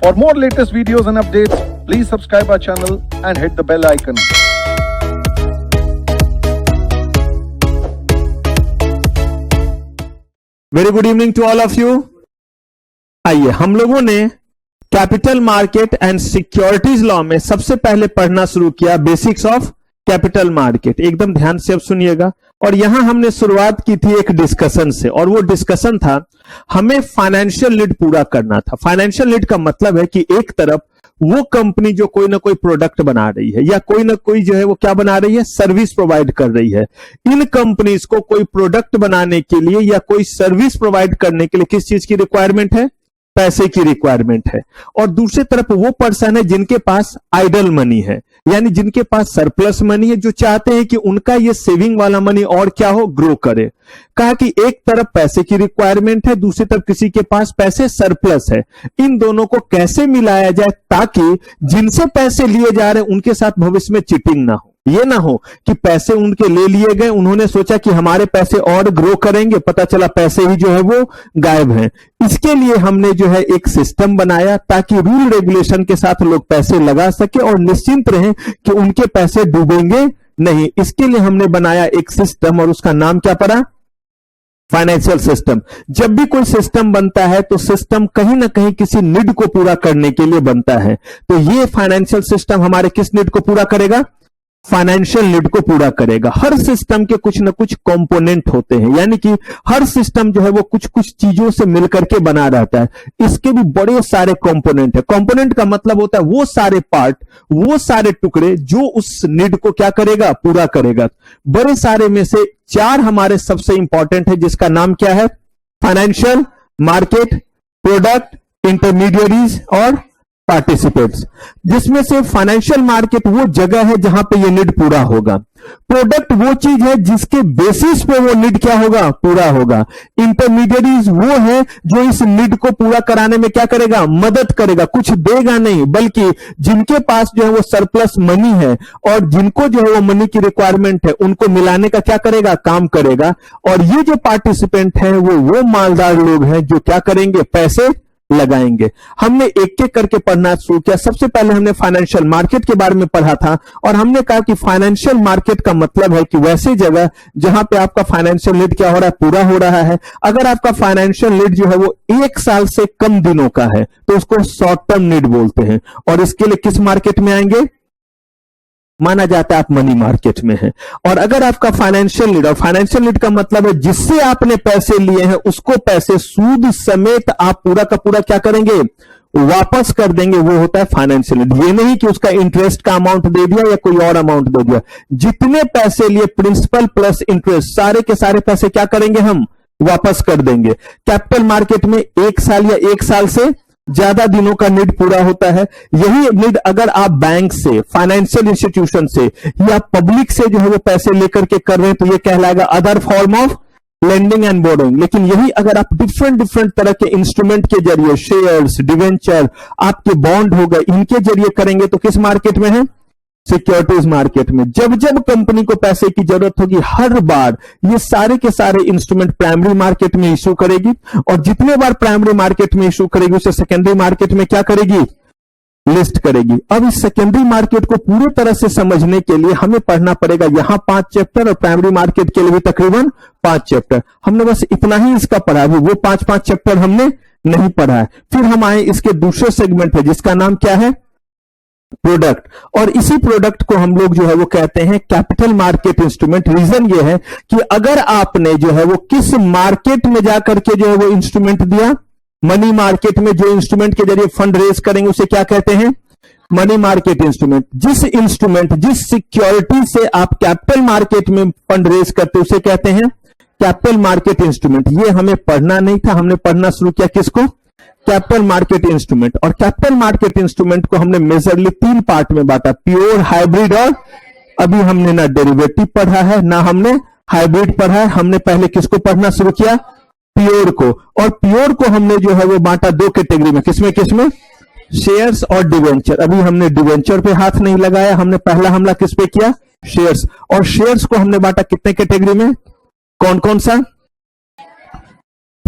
For more latest videos and updates, please subscribe our channel and hit the bell icon. Very good evening to all of you. आइए, हम लोगों ने capital market and securities law में सबसे पहले पढ़ना शुरू किया बेसिक्स ऑफ कैपिटल मार्केट। एकदम ध्यान से अब सुनिएगा। और यहां हमने शुरुआत की थी एक डिस्कशन से, और वो डिस्कशन था हमें फाइनेंशियल नीड पूरा करना था। फाइनेंशियल नीड का मतलब है कि एक तरफ वो कंपनी जो कोई ना कोई प्रोडक्ट बना रही है या कोई ना कोई जो है वो क्या बना रही है, सर्विस प्रोवाइड कर रही है। इन कंपनीज को कोई प्रोडक्ट बनाने के लिए या कोई सर्विस प्रोवाइड करने के लिए किस चीज की रिक्वायरमेंट है, पैसे की रिक्वायरमेंट है। और दूसरी तरफ वो पर्सन है जिनके पास आइडल मनी है, यानी जिनके पास सरप्लस मनी है, जो चाहते हैं कि उनका ये सेविंग वाला मनी और क्या हो, ग्रो करे। कहा कि एक तरफ पैसे की रिक्वायरमेंट है, दूसरी तरफ किसी के पास पैसे सरप्लस है। इन दोनों को कैसे मिलाया जाए ताकि जिनसे पैसे लिए जा रहे हैं उनके साथ भविष्य में चीटिंग ना हो। ये ना हो कि पैसे उनके ले लिए गए, उन्होंने सोचा कि हमारे पैसे और ग्रो करेंगे, पता चला पैसे ही जो है वो गायब हैं। इसके लिए हमने जो है एक सिस्टम बनाया ताकि रूल रेगुलेशन के साथ लोग पैसे लगा सके और निश्चिंत रहें कि उनके पैसे डूबेंगे नहीं। इसके लिए हमने बनाया एक सिस्टम, और उसका नाम क्या पड़ा, फाइनेंशियल सिस्टम। जब भी कोई सिस्टम बनता है तो सिस्टम कहीं ना कहीं किसी नीड को पूरा करने के लिए बनता है। तो ये फाइनेंशियल सिस्टम हमारे किस नीड को पूरा करेगा, फाइनेंशियल नीड को पूरा करेगा। हर सिस्टम के कुछ ना कुछ कंपोनेंट होते हैं, यानी कि हर सिस्टम जो है वो कुछ कुछ चीजों से मिलकर के बना रहता है। इसके भी बड़े सारे कंपोनेंट है। कंपोनेंट का मतलब होता है वो सारे पार्ट, वो सारे टुकड़े जो उस नीड को क्या करेगा, पूरा करेगा। बड़े सारे में से 4 हमारे सबसे इंपॉर्टेंट है, जिसका नाम क्या है, फाइनेंशियल मार्केट, प्रोडक्ट, इंटरमीडियरीज और पार्टिसिपेट्स। जिसमें से फाइनेंशियल मार्केट वो जगह है जहां पे ये नीड पूरा होगा। प्रोडक्ट वो चीज है जिसके बेसिस पे वो नीड क्या होगा, पूरा होगा। इंटरमीडियरीज वो है जो इस नीड को पूरा कराने में क्या करेगा, मदद करेगा, कुछ देगा नहीं, बल्कि जिनके पास जो है वो सरप्लस मनी है और जिनको जो है वो मनी की रिक्वायरमेंट है उनको मिलाने का क्या करेगा, काम करेगा। और ये जो पार्टिसिपेंट है वो मालदार लोग हैं जो क्या करेंगे, पैसे लगाएंगे। हमने एक एक करके पढ़ना शुरू किया। सबसे पहले हमने फाइनेंशियल मार्केट के बारे में पढ़ा था, और हमने कहा कि फाइनेंशियल मार्केट का मतलब है कि वैसी जगह जहां पे आपका फाइनेंशियल नीड क्या हो रहा है, पूरा हो रहा है। अगर आपका फाइनेंशियल नीड जो है वो 1 साल से कम दिनों का है तो उसको शॉर्ट टर्म नीड बोलते हैं। और इसके लिए किस मार्केट में आएंगे, माना जाता है आप मनी मार्केट में हैं। और अगर आपका फाइनेंशियल नीड, और फाइनेंशियल नीड का मतलब है जिससे आपने पैसे लिए हैं उसको पैसे सूद समेत आप पूरा का पूरा क्या करेंगे, वापस कर देंगे, वो होता है फाइनेंशियल नीड। ये नहीं कि उसका इंटरेस्ट का अमाउंट दे दिया या कोई और अमाउंट दे दिया, जितने पैसे लिए प्रिंसिपल प्लस इंटरेस्ट सारे के सारे पैसे क्या करेंगे, हम वापस कर देंगे। कैपिटल मार्केट में 1 साल या 1 साल से ज्यादा दिनों का नीड पूरा होता है। यही नीड अगर आप बैंक से, फाइनेंशियल इंस्टीट्यूशन से या पब्लिक से जो है वो पैसे लेकर के कर रहे हैं तो ये कहलाएगा other form of lending and borrowing. लेकिन यही अगर आप डिफरेंट तरह के इंस्ट्रूमेंट के जरिए, शेयर्स, डिवेंचर, आपके बॉन्ड हो गए, इनके जरिए करेंगे तो किस मार्केट में है, सिक्योरिटीज मार्केट में। जब जब कंपनी को पैसे की जरूरत होगी हर बार ये सारे के सारे इंस्ट्रूमेंट प्राइमरी मार्केट में इशू करेगी, और जितने बार प्राइमरी मार्केट में इशू करेगी उसे सेकेंडरी मार्केट में क्या करेगी, लिस्ट करेगी। अब इस सेकेंडरी मार्केट को पूरी तरह से समझने के लिए हमें पढ़ना पड़ेगा यहां 5 चैप्टर, और प्राइमरी मार्केट के लिए भी तकरीबन 5 चैप्टर। हमने बस इतना ही इसका पढ़ा है, वो 5 चैप्टर हमने नहीं पढ़ा है। फिर हम आए इसके दूसरे सेगमेंट पे जिसका नाम क्या है, प्रोडक्ट। और इसी प्रोडक्ट को हम लोग जो है वो कहते हैं कैपिटल मार्केट इंस्ट्रूमेंट। रीजन ये है कि अगर आपने जो है वो किस मार्केट में जाकर के जो है वो इंस्ट्रूमेंट दिया, मनी मार्केट में जो इंस्ट्रूमेंट के जरिए फंड रेज करेंगे उसे क्या कहते हैं, मनी मार्केट इंस्ट्रूमेंट। जिस इंस्ट्रूमेंट, जिस सिक्योरिटी से आप कैपिटल मार्केट में फंड रेज करते उसे कहते हैं कैपिटल मार्केट इंस्ट्रूमेंट। ये हमें पढ़ना नहीं था, हमने पढ़ना शुरू किया किसको, कैपिटल मार्केट इंस्ट्रूमेंट। और कैपिटल मार्केट इंस्ट्रूमेंट को हमने मेजरली 3 पार्ट में बांटा, प्योर, हाइब्रिड और अभी हमने ना डेरिवेटिव पढ़ा है ना हमने हाइब्रिड पढ़ा है। हमने पहले किसको पढ़ना शुरू किया, प्योर को। और प्योर को हमने जो है वो बांटा 2 कैटेगरी में, किसमें किसमें, शेयर्स और डिवेंचर। अभी हमने डिवेंचर पे हाथ नहीं लगाया, हमने पहला हमला किस पे किया, शेयर्स। और शेयर्स को हमने बांटा कितने कैटेगरी में, कौन कौन सा,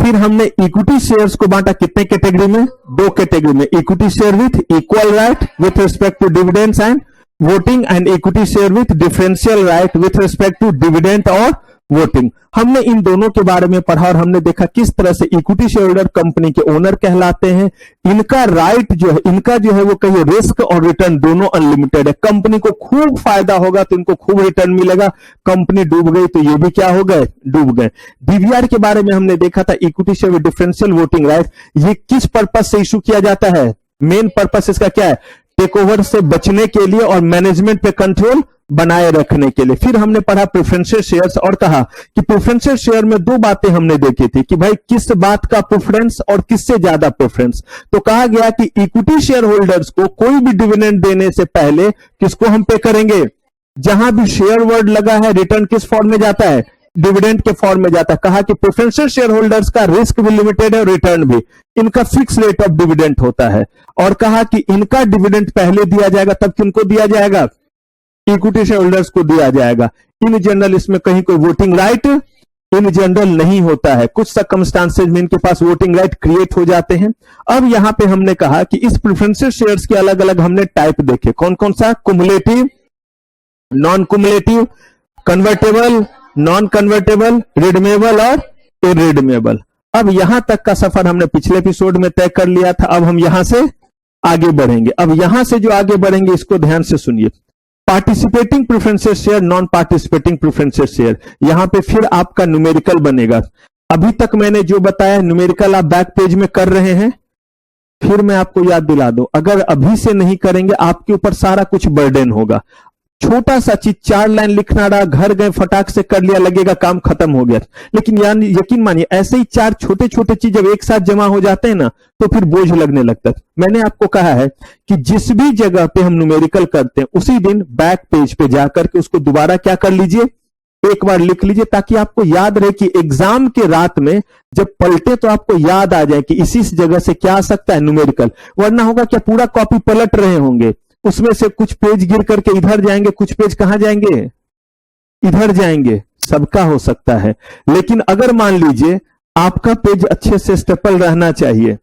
फिर हमने इक्विटी शेयर्स को बांटा कितने कैटेगरी में? 2 कैटेगरी में, equity share with equal right with respect to dividends and voting, and equity share with differential right with respect to dividend और वोटिंग। हमने इन दोनों के बारे में पढ़ा और हमने देखा किस तरह से इक्विटी शेयर होल्डर कंपनी के ओनर कहलाते हैं। इनका राइट जो है, इनका जो है वो कहिए रिस्क और रिटर्न दोनों अनलिमिटेड है। कंपनी को खूब फायदा होगा तो इनको खूब रिटर्न मिलेगा, कंपनी डूब गई तो ये भी क्या हो गए? डूब गए। डीवीआर के बारे में हमने देखा था, equity share with differential voting right, ये किस पर्पज से इशू किया जाता है? मेन पर्पज इसका क्या है? टेक ओवर से बचने के लिए और मैनेजमेंट पे कंट्रोल बनाए रखने के लिए। फिर हमने पढ़ा प्रेफरेंशियल शेयर्स और कहा कि प्रेफरेंशियल शेयर में 2 बातें हमने देखी थी कि भाई किस बात का प्रेफरेंस और किससे ज्यादा प्रेफरेंस। तो कहा गया कि इक्विटी शेयर होल्डर्स को कोई भी डिविडेंड देने से पहले किसको हम पे करेंगे? जहां भी शेयर वर्ड लगा है, रिटर्न किस फॉर्म में जाता है? डिविडेंड के फॉर्म में जाता है। कहा कि प्रेफरेंशियल शेयर होल्डर्स का रिस्क भी लिमिटेड है और रिटर्न भी, इनका फिक्स रेट ऑफ डिविडेंड होता है। और कहा कि इनका डिविडेंड पहले दिया जाएगा, तब किनको दिया जाएगा? इक्विटी शेयर होल्डर्स को दिया जाएगा। इन जनरल इसमें कहीं कोई वोटिंग राइट इन जनरल नहीं होता है, कुछ सर्कमस्टांसेस में इनके पास वोटिंग राइट क्रिएट हो जाते हैं। अब यहां पे हमने कहा कि इस प्रेफरेंशियल शेयर्स के अलग अलग हमने टाइप देखे, कौन कौन सा? Cumulative, non cumulative, convertible, non convertible, redeemable और इरिडमेबल। अब यहां तक का सफर हमने पिछले एपिसोड में तय कर लिया था। अब हम यहां से आगे बढ़ेंगे। अब यहां से जो आगे बढ़ेंगे इसको ध्यान से सुनिए। Participating preferential share, non participating preferential share, यहां पे फिर आपका न्यूमेरिकल बनेगा। अभी तक मैंने जो बताया न्यूमेरिकल आप बैक पेज में कर रहे हैं, फिर मैं आपको याद दिला दूं, अगर अभी से नहीं करेंगे आपके ऊपर सारा कुछ बर्डन होगा। छोटा सा चीज 4 लाइन लिखना रहा, घर गए फटाक से कर लिया, लगेगा काम खत्म हो गया। लेकिन यानी यकीन मानिए ऐसे ही 4 छोटे छोटे चीज जब एक साथ जमा हो जाते हैं ना तो फिर बोझ लगने लगता है। मैंने आपको कहा है कि जिस भी जगह पे हम न्यूमेरिकल करते हैं उसी दिन बैक पेज पे जाकर के उसको दोबारा क्या कर लीजिए, एक बार लिख लीजिए, ताकि आपको याद रहे कि एग्जाम के रात में जब पलटे तो आपको याद आ जाए कि इसी जगह से क्या आ सकता है न्यूमेरिकल। वरना होगा क्या, पूरा कॉपी पलट रहे होंगे, उसमें से कुछ पेज गिर करके इधर जाएंगे, कुछ पेज कहां जाएंगे? इधर जाएंगे। सबका हो सकता है, लेकिन अगर मान लीजिए आपका पेज अच्छे से स्टेपल रहना चाहिए।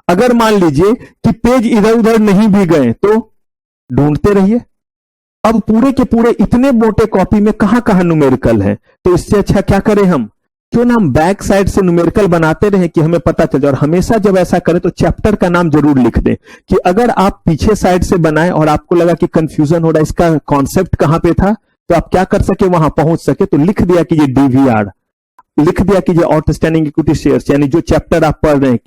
अगर मान लीजिए कि पेज इधर उधर नहीं भी गए तो ढूंढते रहिए। अब पूरे के पूरे इतने मोटे कॉपी में कहां कहां न्यूमेरिकल है, तो इससे अच्छा क्या करें हम, क्यों ना हम बैक साइड से न्यूमेरिकल बनाते रहे कि हमें पता चल जाए। और हमेशा जब ऐसा करें तो चैप्टर का नाम जरूर लिख दें, कि अगर आप पीछे साइड से बनाएं और आपको लगा कि कंफ्यूजन हो रहा है, इसका कॉन्सेप्ट कहां पे था, तो आप क्या कर सके, वहां पहुंच सके। तो लिख दिया कि ये डीवीआर, लिख दिया कि ये आउटस्टैंडिंग इक्विटी शेयर्स, यानी जो चैप्टर आप पढ़ रहे हैं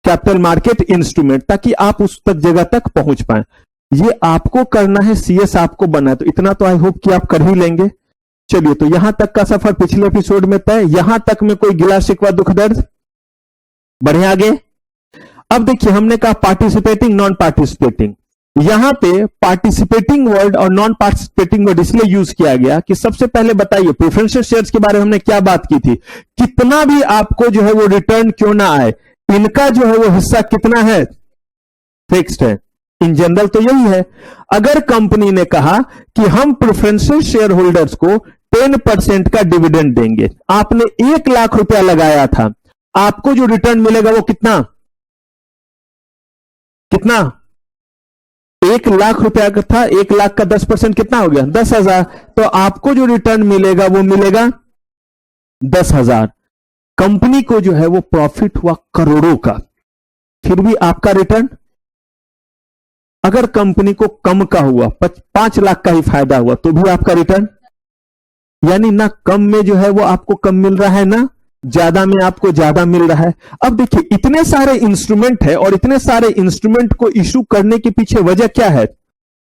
कैपिटल मार्केट इंस्ट्रूमेंट, ताकि आप उस तक जगह तक पहुंच पाए। ये आपको करना है, सीएस आपको बना है, तो इतना तो आई होप कि आप कर ही लेंगे। चलिए, तो यहां तक का सफर पिछले एपिसोड में तय। यहां तक में कोई गिला शिकवा दुख दर्द? बढ़े आगे। अब देखिए हमने कहा पार्टिसिपेटिंग, नॉन पार्टिसिपेटिंग। यहां पे पार्टिसिपेटिंग वर्ड और नॉन पार्टिसिपेटिंग वर्ड इसलिए यूज किया गया कि सबसे पहले बताइए प्रेफरेंशियल शेयर्स के बारे में हमने क्या बात की थी, कितना भी आपको जो है वो रिटर्न क्यों ना आए, इनका जो है वो हिस्सा कितना है, फिक्स्ड है। इन जनरल तो यही है। अगर कंपनी ने कहा कि हम प्रेफरेंशियल शेयर होल्डर्स को 10% का डिविडेंड देंगे, आपने 1 लाख रुपया लगाया था, आपको जो रिटर्न मिलेगा वो कितना कितना 1 लाख रुपया का था, 1 लाख का 10% कितना हो गया, 10,000। तो आपको जो रिटर्न मिलेगा वो मिलेगा 10,000। कंपनी को जो है वो प्रॉफिट हुआ करोड़ों का, फिर भी आपका रिटर्न, अगर कंपनी को कम का हुआ 5 लाख का ही फायदा हुआ तो भी आपका रिटर्न, यानी ना कम में जो है वो आपको कम मिल रहा है, ना ज्यादा में आपको ज्यादा मिल रहा है। अब देखिए इतने सारे इंस्ट्रूमेंट है और इतने सारे इंस्ट्रूमेंट को इशू करने के पीछे वजह क्या है,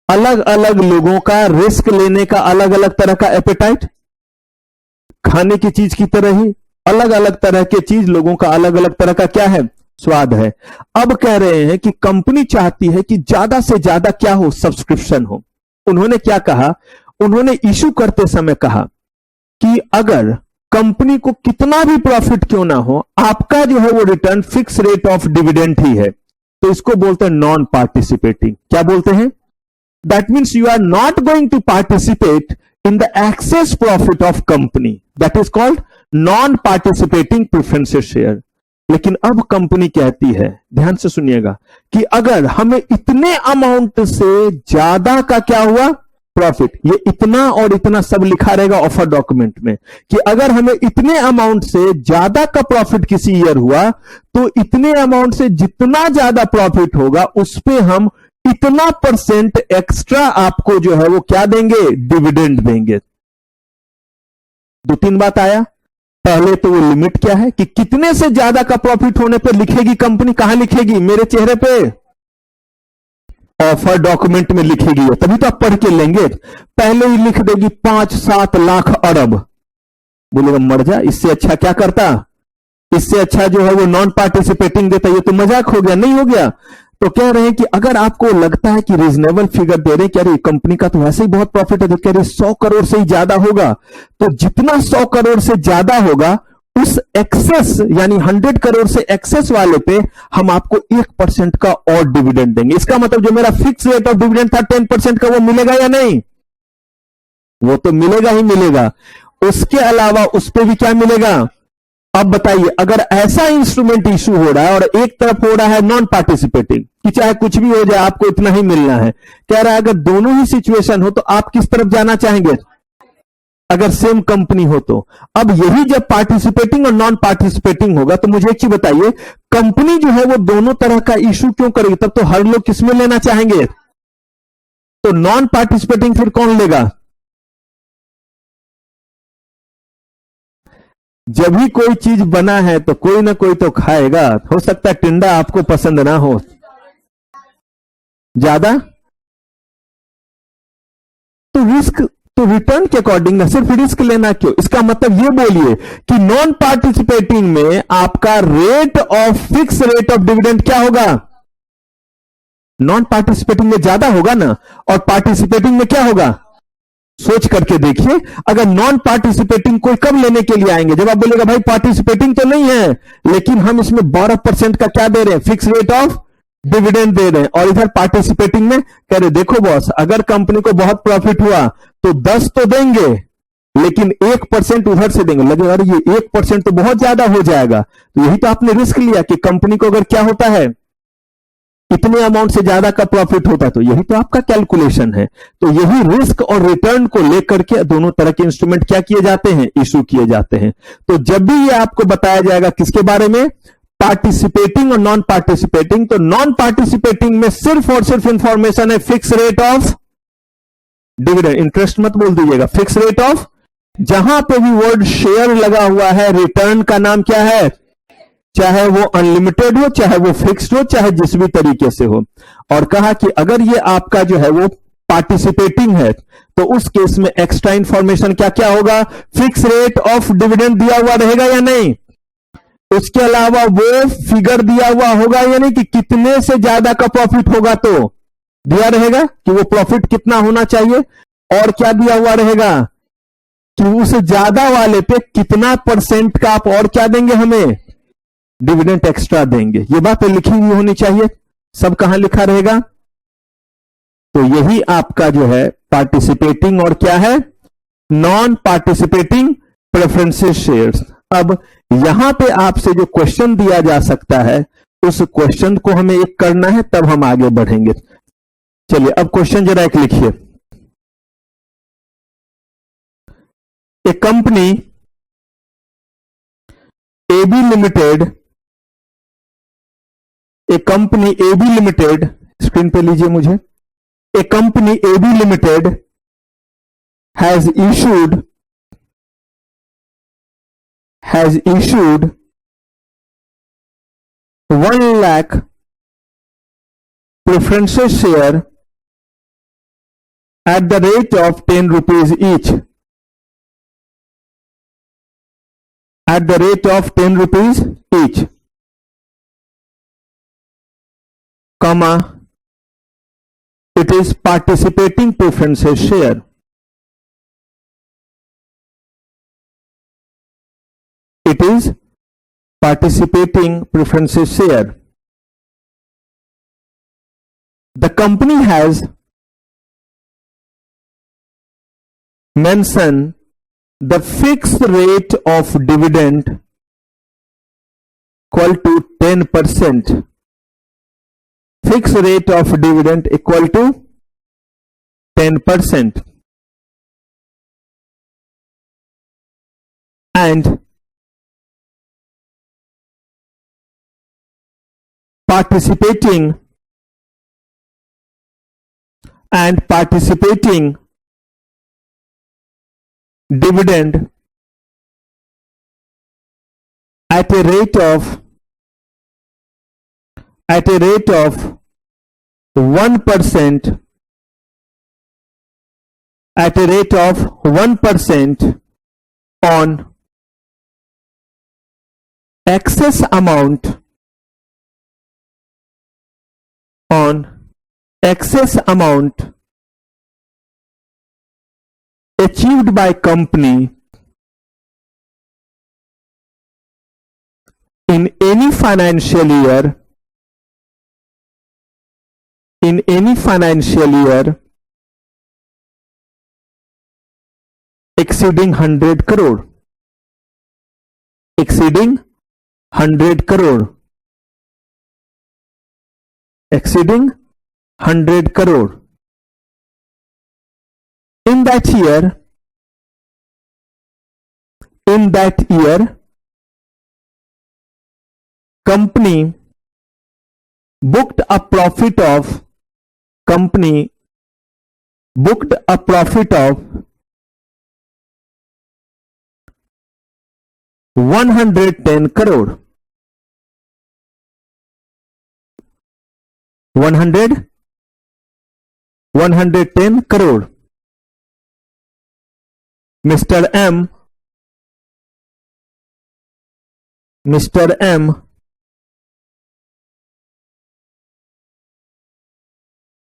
अलग अलग लोगों का रिस्क लेने का अलग अलग तरह का एपेटाइट, खाने की चीज की तरह ही अलग अलग तरह के चीज, लोगों का अलग अलग तरह का क्या है, स्वाद है। अब कह रहे हैं कि कंपनी चाहती है कि ज्यादा से ज्यादा क्या हो, सब्सक्रिप्शन हो। उन्होंने क्या कहा, उन्होंने इशू करते समय कहा कि अगर कंपनी को कितना भी प्रॉफिट क्यों ना हो, आपका जो है वो return fix rate of dividend ही है। तो इसको बोलते हैं नॉन पार्टिसिपेटिंग। क्या बोलते हैं, that means you are not going to participate in the excess profit of company, that is called non participating preferences share. लेकिन अब कंपनी कहती है, ध्यान से सुनिएगा, कि अगर हमें इतने अमाउंट से ज्यादा का क्या हुआ प्रॉफिट, ये इतना और इतना सब लिखा रहेगा ऑफर डॉक्यूमेंट में, कि अगर हमें इतने अमाउंट से ज्यादा का प्रॉफिट किसी ईयर हुआ तो इतने अमाउंट से जितना ज्यादा प्रॉफिट होगा उस पे हम इतना परसेंट एक्स्ट्रा आपको जो है वो क्या देंगे, डिविडेंड देंगे। दो तीन बात आया। पहले तो वो लिमिट क्या है कि कितने से ज्यादा का प्रॉफिट होने पर लिखेगी कंपनी, कहां लिखेगी, मेरे चेहरे पे ऑफर डॉक्यूमेंट में लिखेगी, तभी तो आप पढ़ के लेंगे। पहले ही लिख देगी 5-7 लाख अरब, बोलेगा मर जा, इससे अच्छा क्या करता, इससे अच्छा जो है वो नॉन पार्टिसिपेटिंग देता। ये तो मजाक हो गया, नहीं हो गया। तो कह रहे हैं कि अगर आपको लगता है कि रीजनेबल फिगर दे रहे हैं, कह रहे कंपनी का तो वैसे ही बहुत प्रॉफिट है, तो कह रहे 100 करोड़ से ही ज्यादा होगा, तो जितना 100 करोड़ से ज्यादा होगा उस एक्सेस यानी 100 करोड़ से एक्सेस वाले पे हम आपको 1% का और डिविडेंड देंगे। इसका मतलब जो मेरा फिक्स रेट ऑफ डिविडेंड था 10% का, वो मिलेगा या नहीं, वो तो मिलेगा ही मिलेगा। उसके अलावा उस पे भी क्या मिलेगा। अब बताइए, अगर ऐसा इंस्ट्रूमेंट इशू हो रहा है और एक तरफ हो रहा है नॉन पार्टिसिपेटिंग कि चाहे कुछ भी हो जाए आपको इतना ही मिलना है, कह रहा है अगर दोनों ही सिचुएशन हो तो आप किस तरफ जाना चाहेंगे, अगर सेम कंपनी हो तो। अब यही जब पार्टिसिपेटिंग और नॉन पार्टिसिपेटिंग होगा तो मुझे एक चीज बताइए, कंपनी जो है वो दोनों तरह का इशू क्यों करेगी, तब तो हर लोग किसमें लेना चाहेंगे, तो नॉन पार्टिसिपेटिंग फिर कौन लेगा। जब भी कोई चीज बना है तो कोई ना कोई तो खाएगा, हो सकता है टिंडा आपको पसंद ना हो ज्यादा, तो रिस्क तो रिटर्न के अकॉर्डिंग ना सिर्फ रिस्क लेना क्यों। इसका मतलब ये बोलिए कि नॉन पार्टिसिपेटिंग में आपका rate of fix rate of dividend क्या होगा, नॉन पार्टिसिपेटिंग में ज्यादा होगा ना, और पार्टिसिपेटिंग में क्या होगा। सोच करके देखिए, अगर नॉन पार्टिसिपेटिंग कोई कब लेने के लिए आएंगे, जब आप बोलेगा भाई पार्टिसिपेटिंग तो नहीं है लेकिन हम इसमें 12% का क्या दे रहे हैं, फिक्स रेट ऑफ डिविडेंड दे रहे हैं, और इधर पार्टिसिपेटिंग में कह रहे देखो बॉस, अगर कंपनी को बहुत प्रॉफिट हुआ तो 10 तो देंगे लेकिन 1% उधर से देंगे। लगे अरे ये 1% तो बहुत ज्यादा हो जाएगा, तो यही तो आपने रिस्क लिया कि कंपनी को अगर क्या होता है इतने अमाउंट से ज्यादा का प्रॉफिट होता, तो यही तो आपका कैलकुलेशन है। तो यही रिस्क और रिटर्न को लेकर के दोनों तरह के इंस्ट्रूमेंट क्या किए जाते हैं, इशू किए जाते हैं। तो जब भी ये आपको बताया जाएगा किसके बारे में, पार्टिसिपेटिंग और नॉन पार्टिसिपेटिंग, तो नॉन पार्टिसिपेटिंग में सिर्फ और सिर्फ इंफॉर्मेशन है fix rate of dividend, interest मत बोल दीजिएगा, फिक्स रेट ऑफ, जहां पे भी वर्ड शेयर लगा हुआ है रिटर्न का नाम क्या है, चाहे वो अनलिमिटेड हो, चाहे वो फिक्स्ड हो, चाहे जिस भी तरीके से हो। और कहा कि अगर ये आपका जो है वो पार्टिसिपेटिंग है तो उस केस में एक्स्ट्रा इंफॉर्मेशन क्या क्या होगा, फिक्स रेट ऑफ डिविडेंड दिया हुआ रहेगा या नहीं, उसके अलावा वो फिगर दिया हुआ होगा या नहीं कि कितने से ज्यादा का प्रॉफिट होगा तो दिया रहेगा कि वो प्रॉफिट कितना होना चाहिए, और क्या दिया हुआ रहेगा कि उस ज्यादा वाले पे कितना परसेंट का आप और क्या देंगे, हमें डिविडेंड एक्स्ट्रा देंगे। ये बात लिखी हुई होनी चाहिए। सब कहां लिखा रहेगा, तो यही आपका जो है पार्टिसिपेटिंग और क्या है, नॉन पार्टिसिपेटिंग प्रेफरेंसेस शेयर्स। अब यहां पे आपसे जो क्वेश्चन दिया जा सकता है उस क्वेश्चन को हमें एक करना है, तब हम आगे बढ़ेंगे। चलिए अब क्वेश्चन जरा एक लिखिए। A company AB limited, a company AB limited, screen पे लीजिए मुझे, a company AB limited has issued 1 lakh preferences share at the rate of 10 rupees each, at the rate of 10 rupees each, comma, it is participating preferences share. It is participating preferences share. The company has mentioned the fixed rate of dividend equal to 10%. Fixed rate of dividend equal to 10%. And participating dividend at a rate of 1%, at a rate of 1% on excess amount achieved by company in any financial year exceeding 100 crore. Exceeding 100 crore. In that year, company booked a profit of 110 crore. 110 crore. Mr. M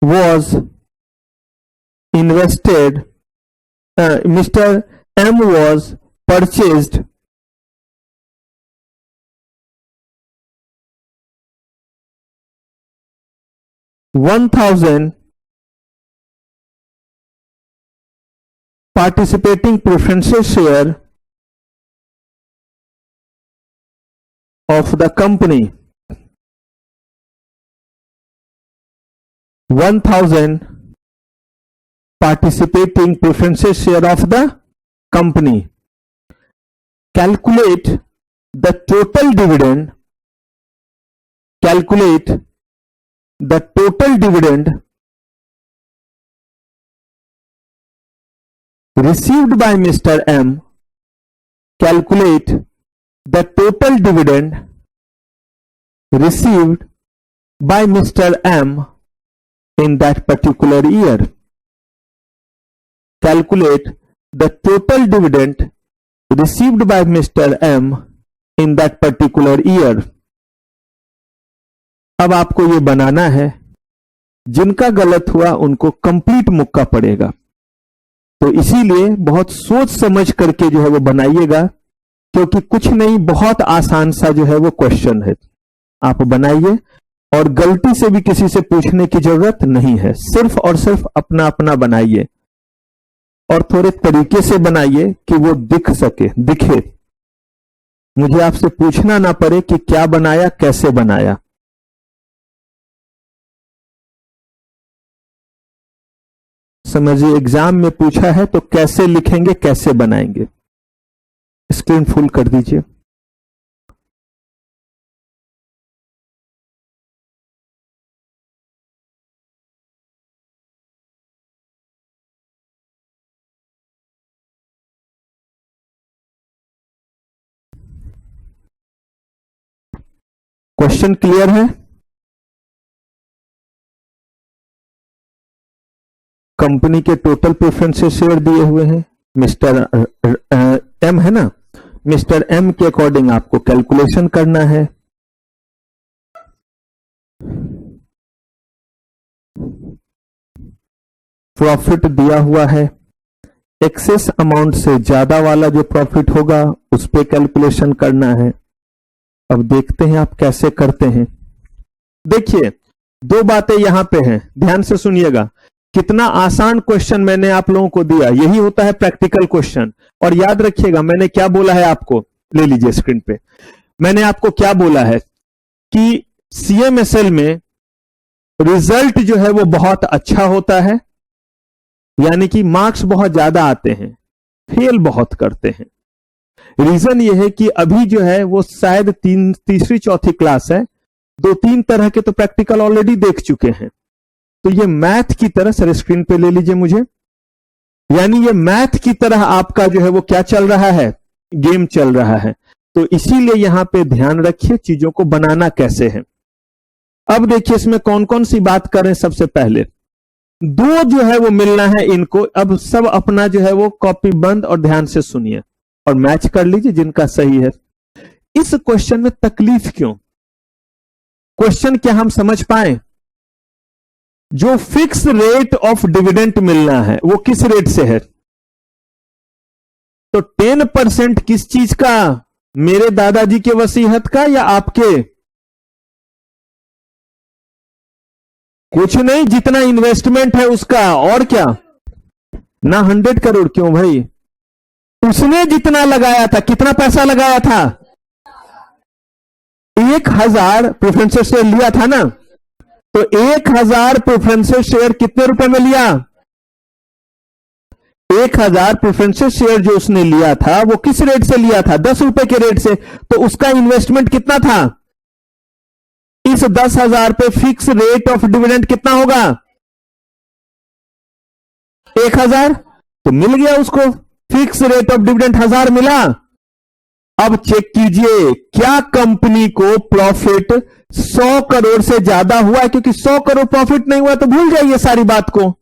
was invested, Mr. M was purchased 1,000 participating preferences share of the company. 1,000 participating preferences share of the company. Calculate the total dividend. Calculate the total dividend received by Mr. M. Calculate the total dividend received by Mr. M in that particular year. Calculate the total dividend received by Mr. M in that particular year. अब आपको ये बनाना है, जिनका गलत हुआ उनको complete मुक्का पड़ेगा, तो इसीलिए बहुत सोच समझ करके जो है वो बनाइएगा, क्योंकि कुछ नहीं, बहुत आसान सा जो है वो क्वेश्चन है। आप बनाइए और गलती से भी किसी से पूछने की जरूरत नहीं है, सिर्फ और सिर्फ अपना अपना बनाइए और थोड़े तरीके से बनाइए कि वो दिख सके, दिखे, मुझे आपसे पूछना ना पड़े कि क्या बनाया, कैसे बनाया। समझिए, एग्जाम में पूछा है तो कैसे लिखेंगे, कैसे बनाएंगे। स्क्रीन फुल कर दीजिए। क्वेश्चन क्लियर है? कंपनी के टोटल प्रेफरेंसेस शेयर दिए हुए हैं, मिस्टर एम है ना, मिस्टर एम के अकॉर्डिंग आपको कैलकुलेशन करना है। प्रॉफिट दिया हुआ है, एक्सेस अमाउंट से ज्यादा वाला जो प्रॉफिट होगा उस पे कैलकुलेशन करना है। अब देखते हैं आप कैसे करते हैं। देखिए, दो बातें यहां पे हैं, ध्यान से सुनिएगा। कितना आसान क्वेश्चन मैंने आप लोगों को दिया। यही होता है प्रैक्टिकल क्वेश्चन। और याद रखिएगा मैंने क्या बोला है आपको, ले लीजिए स्क्रीन पे। मैंने आपको क्या बोला है कि सीएमएसएल में रिजल्ट जो है वो बहुत अच्छा होता है, यानी कि मार्क्स बहुत ज्यादा आते हैं, फेल बहुत करते हैं। रीजन ये है कि अभी जो है वो शायद तीसरी चौथी क्लास है, 2-3 तरह के तो प्रैक्टिकल ऑलरेडी देख चुके हैं। तो ये मैथ की तरह, सर स्क्रीन पे ले लीजिए मुझे, यानी ये मैथ की तरह आपका जो है वो क्या चल रहा है, गेम चल रहा है। तो इसीलिए यहां पे ध्यान रखिए चीजों को बनाना कैसे है। अब देखिए इसमें कौन कौन सी बात करें। सबसे पहले दो जो है वो मिलना है इनको। अब सब अपना जो है वो कॉपी बंद और ध्यान से सुनिए और मैच कर लीजिए जिनका सही है। इस क्वेश्चन में तकलीफ क्यों? क्वेश्चन क्या हम समझ पाए? जो फिक्स रेट ऑफ डिविडेंड मिलना है वो किस रेट से है? तो 10% किस चीज का? मेरे दादाजी के वसीयत का या आपके? कुछ नहीं, जितना इन्वेस्टमेंट है उसका। और क्या ना? 100 करोड़ क्यों भाई? उसने जितना लगाया था, कितना पैसा लगाया था? 1000 प्रेफरेंस शेयर लिया था ना। तो 1000 प्रेफरेंस शेयर कितने रुपए में लिया? 1000 प्रेफरेंस शेयर जो उसने लिया था वो किस रेट से लिया था? 10 रुपए के रेट से। तो उसका इन्वेस्टमेंट कितना था? इस 10,000 पे फिक्स रेट ऑफ डिविडेंड कितना होगा? 1000। तो मिल गया उसको, फिक्स रेट ऑफ डिविडेंड 1000 मिला। अब चेक कीजिए क्या कंपनी को प्रॉफिट 100 करोड़ से ज्यादा हुआ है? क्योंकि 100 करोड़ प्रॉफिट नहीं हुआ तो भूल जाइए सारी बात को।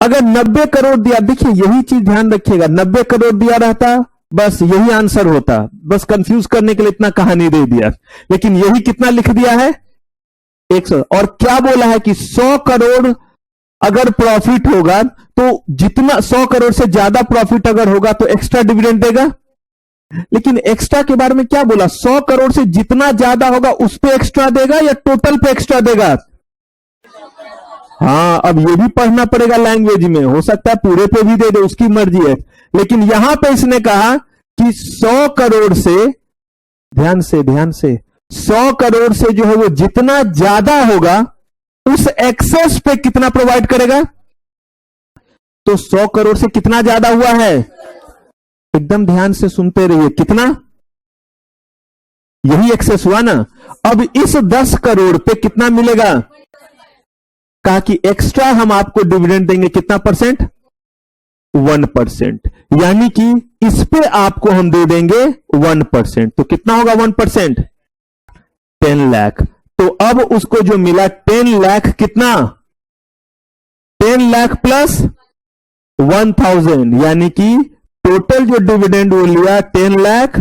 अगर 90 करोड़ दिया, देखिए यही चीज ध्यान रखिएगा, 90 करोड़ दिया रहता बस यही आंसर होता। बस कंफ्यूज करने के लिए इतना कहानी दे दिया, लेकिन यही कितना लिख दिया है? 100। और क्या बोला है कि 100 करोड़ अगर प्रॉफिट होगा तो जितना 100 करोड़ से ज्यादा प्रॉफिट अगर होगा तो एक्स्ट्रा डिविडेंड देगा। लेकिन एक्स्ट्रा के बारे में क्या बोला? 100 करोड़ से जितना ज्यादा होगा उस पे एक्स्ट्रा देगा या टोटल पे एक्स्ट्रा देगा? हाँ, अब ये भी पढ़ना पड़ेगा लैंग्वेज में। हो सकता है पूरे पे भी दे दे, उसकी मर्जी है। लेकिन यहां पे इसने कहा कि 100 करोड़ से, ध्यान से 100 करोड़ से जो है वो जितना ज्यादा होगा उस एक्सेस पे कितना प्रोवाइड करेगा? तो 100 करोड़ से कितना ज्यादा हुआ है? एकदम ध्यान से सुनते रहिए, कितना? यही एक्सेस हुआ ना। अब इस 10 करोड़ पे कितना मिलेगा? कहा कि एक्स्ट्रा हम आपको डिविडेंड देंगे, कितना परसेंट? 1%। यानी कि इस पे आपको हम दे देंगे 1%। तो कितना होगा 1%? 10 लाख। तो अब उसको जो मिला 10 लाख, कितना? 10 लाख प्लस 1000, यानी कि टोटल जो डिविडेंड वो लिया 10 लाख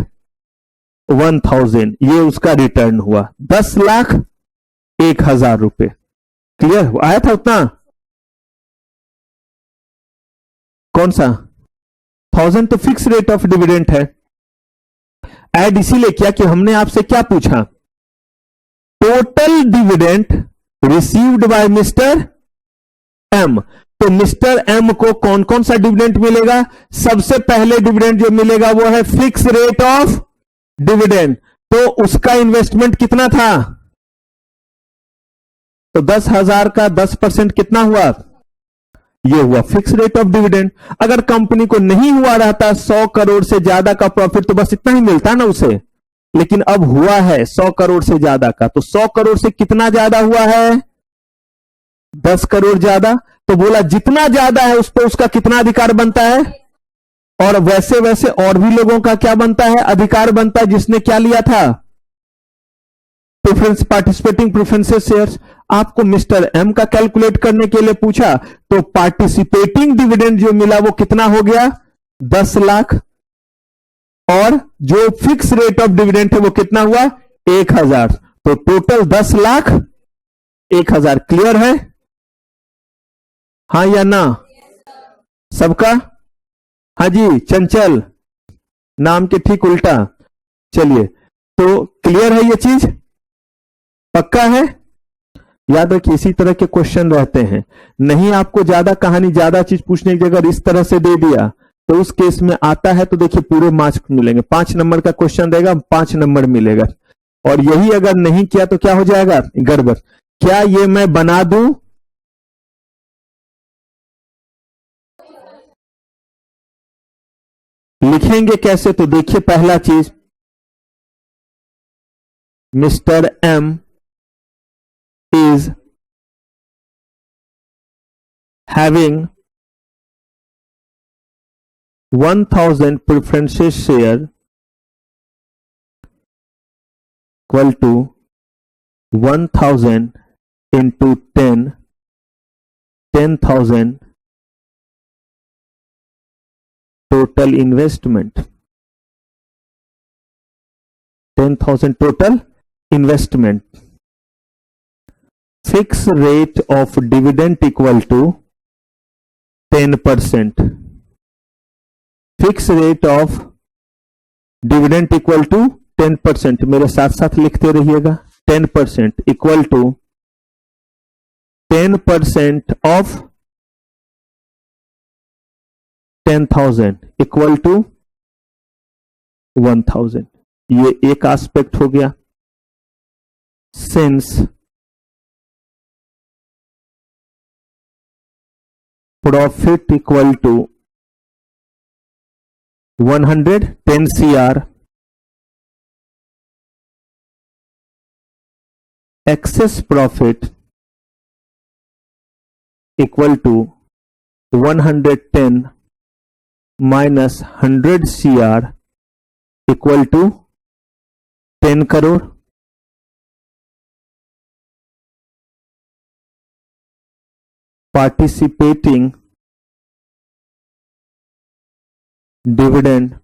1000। ये उसका रिटर्न हुआ 10,01,000 रुपए। क्लियर आया था उतना? कौन सा? 1000 तो फिक्स रेट ऑफ डिविडेंड है। ऐड इसीलिए किया कि हमने आपसे क्या पूछा? Total dividend received by mister M. तो मिस्टर एम को कौन कौन सा डिविडेंड मिलेगा? सबसे पहले डिविडेंड जो मिलेगा वो है फिक्स रेट ऑफ डिविडेंड। तो उसका इन्वेस्टमेंट कितना था? तो 10,000 का 10% कितना हुआ? ये हुआ फिक्स रेट ऑफ डिविडेंड। अगर कंपनी को नहीं हुआ रहता 100 करोड़ से ज्यादा का प्रॉफिट तो बस इतना ही मिलता ना उसे। लेकिन अब हुआ है 100 करोड़ से ज्यादा का। तो 100 करोड़ से कितना ज्यादा हुआ है? 10 करोड़ ज्यादा। तो बोला जितना ज्यादा है उस पर उसका कितना अधिकार बनता है? और वैसे वैसे और भी लोगों का क्या बनता है? अधिकार बनता है। जिसने क्या लिया था? Preference, participating preferences shares. आपको मिस्टर एम का कैलकुलेट करने के लिए पूछा तो पार्टिसिपेटिंग डिविडेंड जो मिला वो कितना हो गया? 10 लाख। और जो फिक्स रेट ऑफ डिविडेंड है वो कितना हुआ? 1000। तो टोटल 10,01,000। क्लियर है? हाँ या ना? सबका? हाँ जी। चंचल नाम के ठीक उल्टा। चलिए, तो क्लियर है ये चीज? पक्का है? याद रखिए इसी तरह के क्वेश्चन रहते हैं। नहीं आपको ज्यादा कहानी ज्यादा चीज पूछने की जगह इस तरह से दे दिया तो उस केस में आता है तो देखिए पूरे मार्क्स मिलेंगे। 5 नंबर का क्वेश्चन देगा 5 नंबर मिलेगा। और यही अगर नहीं किया तो क्या हो जाएगा, गड़बड़। क्या ये मैं बना दूं? लिखेंगे कैसे? तो देखिए पहला चीज, mister M is having 1000 preferences share equal to 1000 into 10,000 total investment, 10,000 total investment. Fixed rate of dividend equal to 10%. Fixed rate of dividend equal to 10%. मेरे साथ साथ लिखते रहिएगा। 10% equal to 10% of 10,000 equal to 1,000. ये एक एस्पेक्ट हो गया। Since profit equal to 110 CR, excess profit equal to 110 minus 100 CR equal to 10 crore. Participating dividend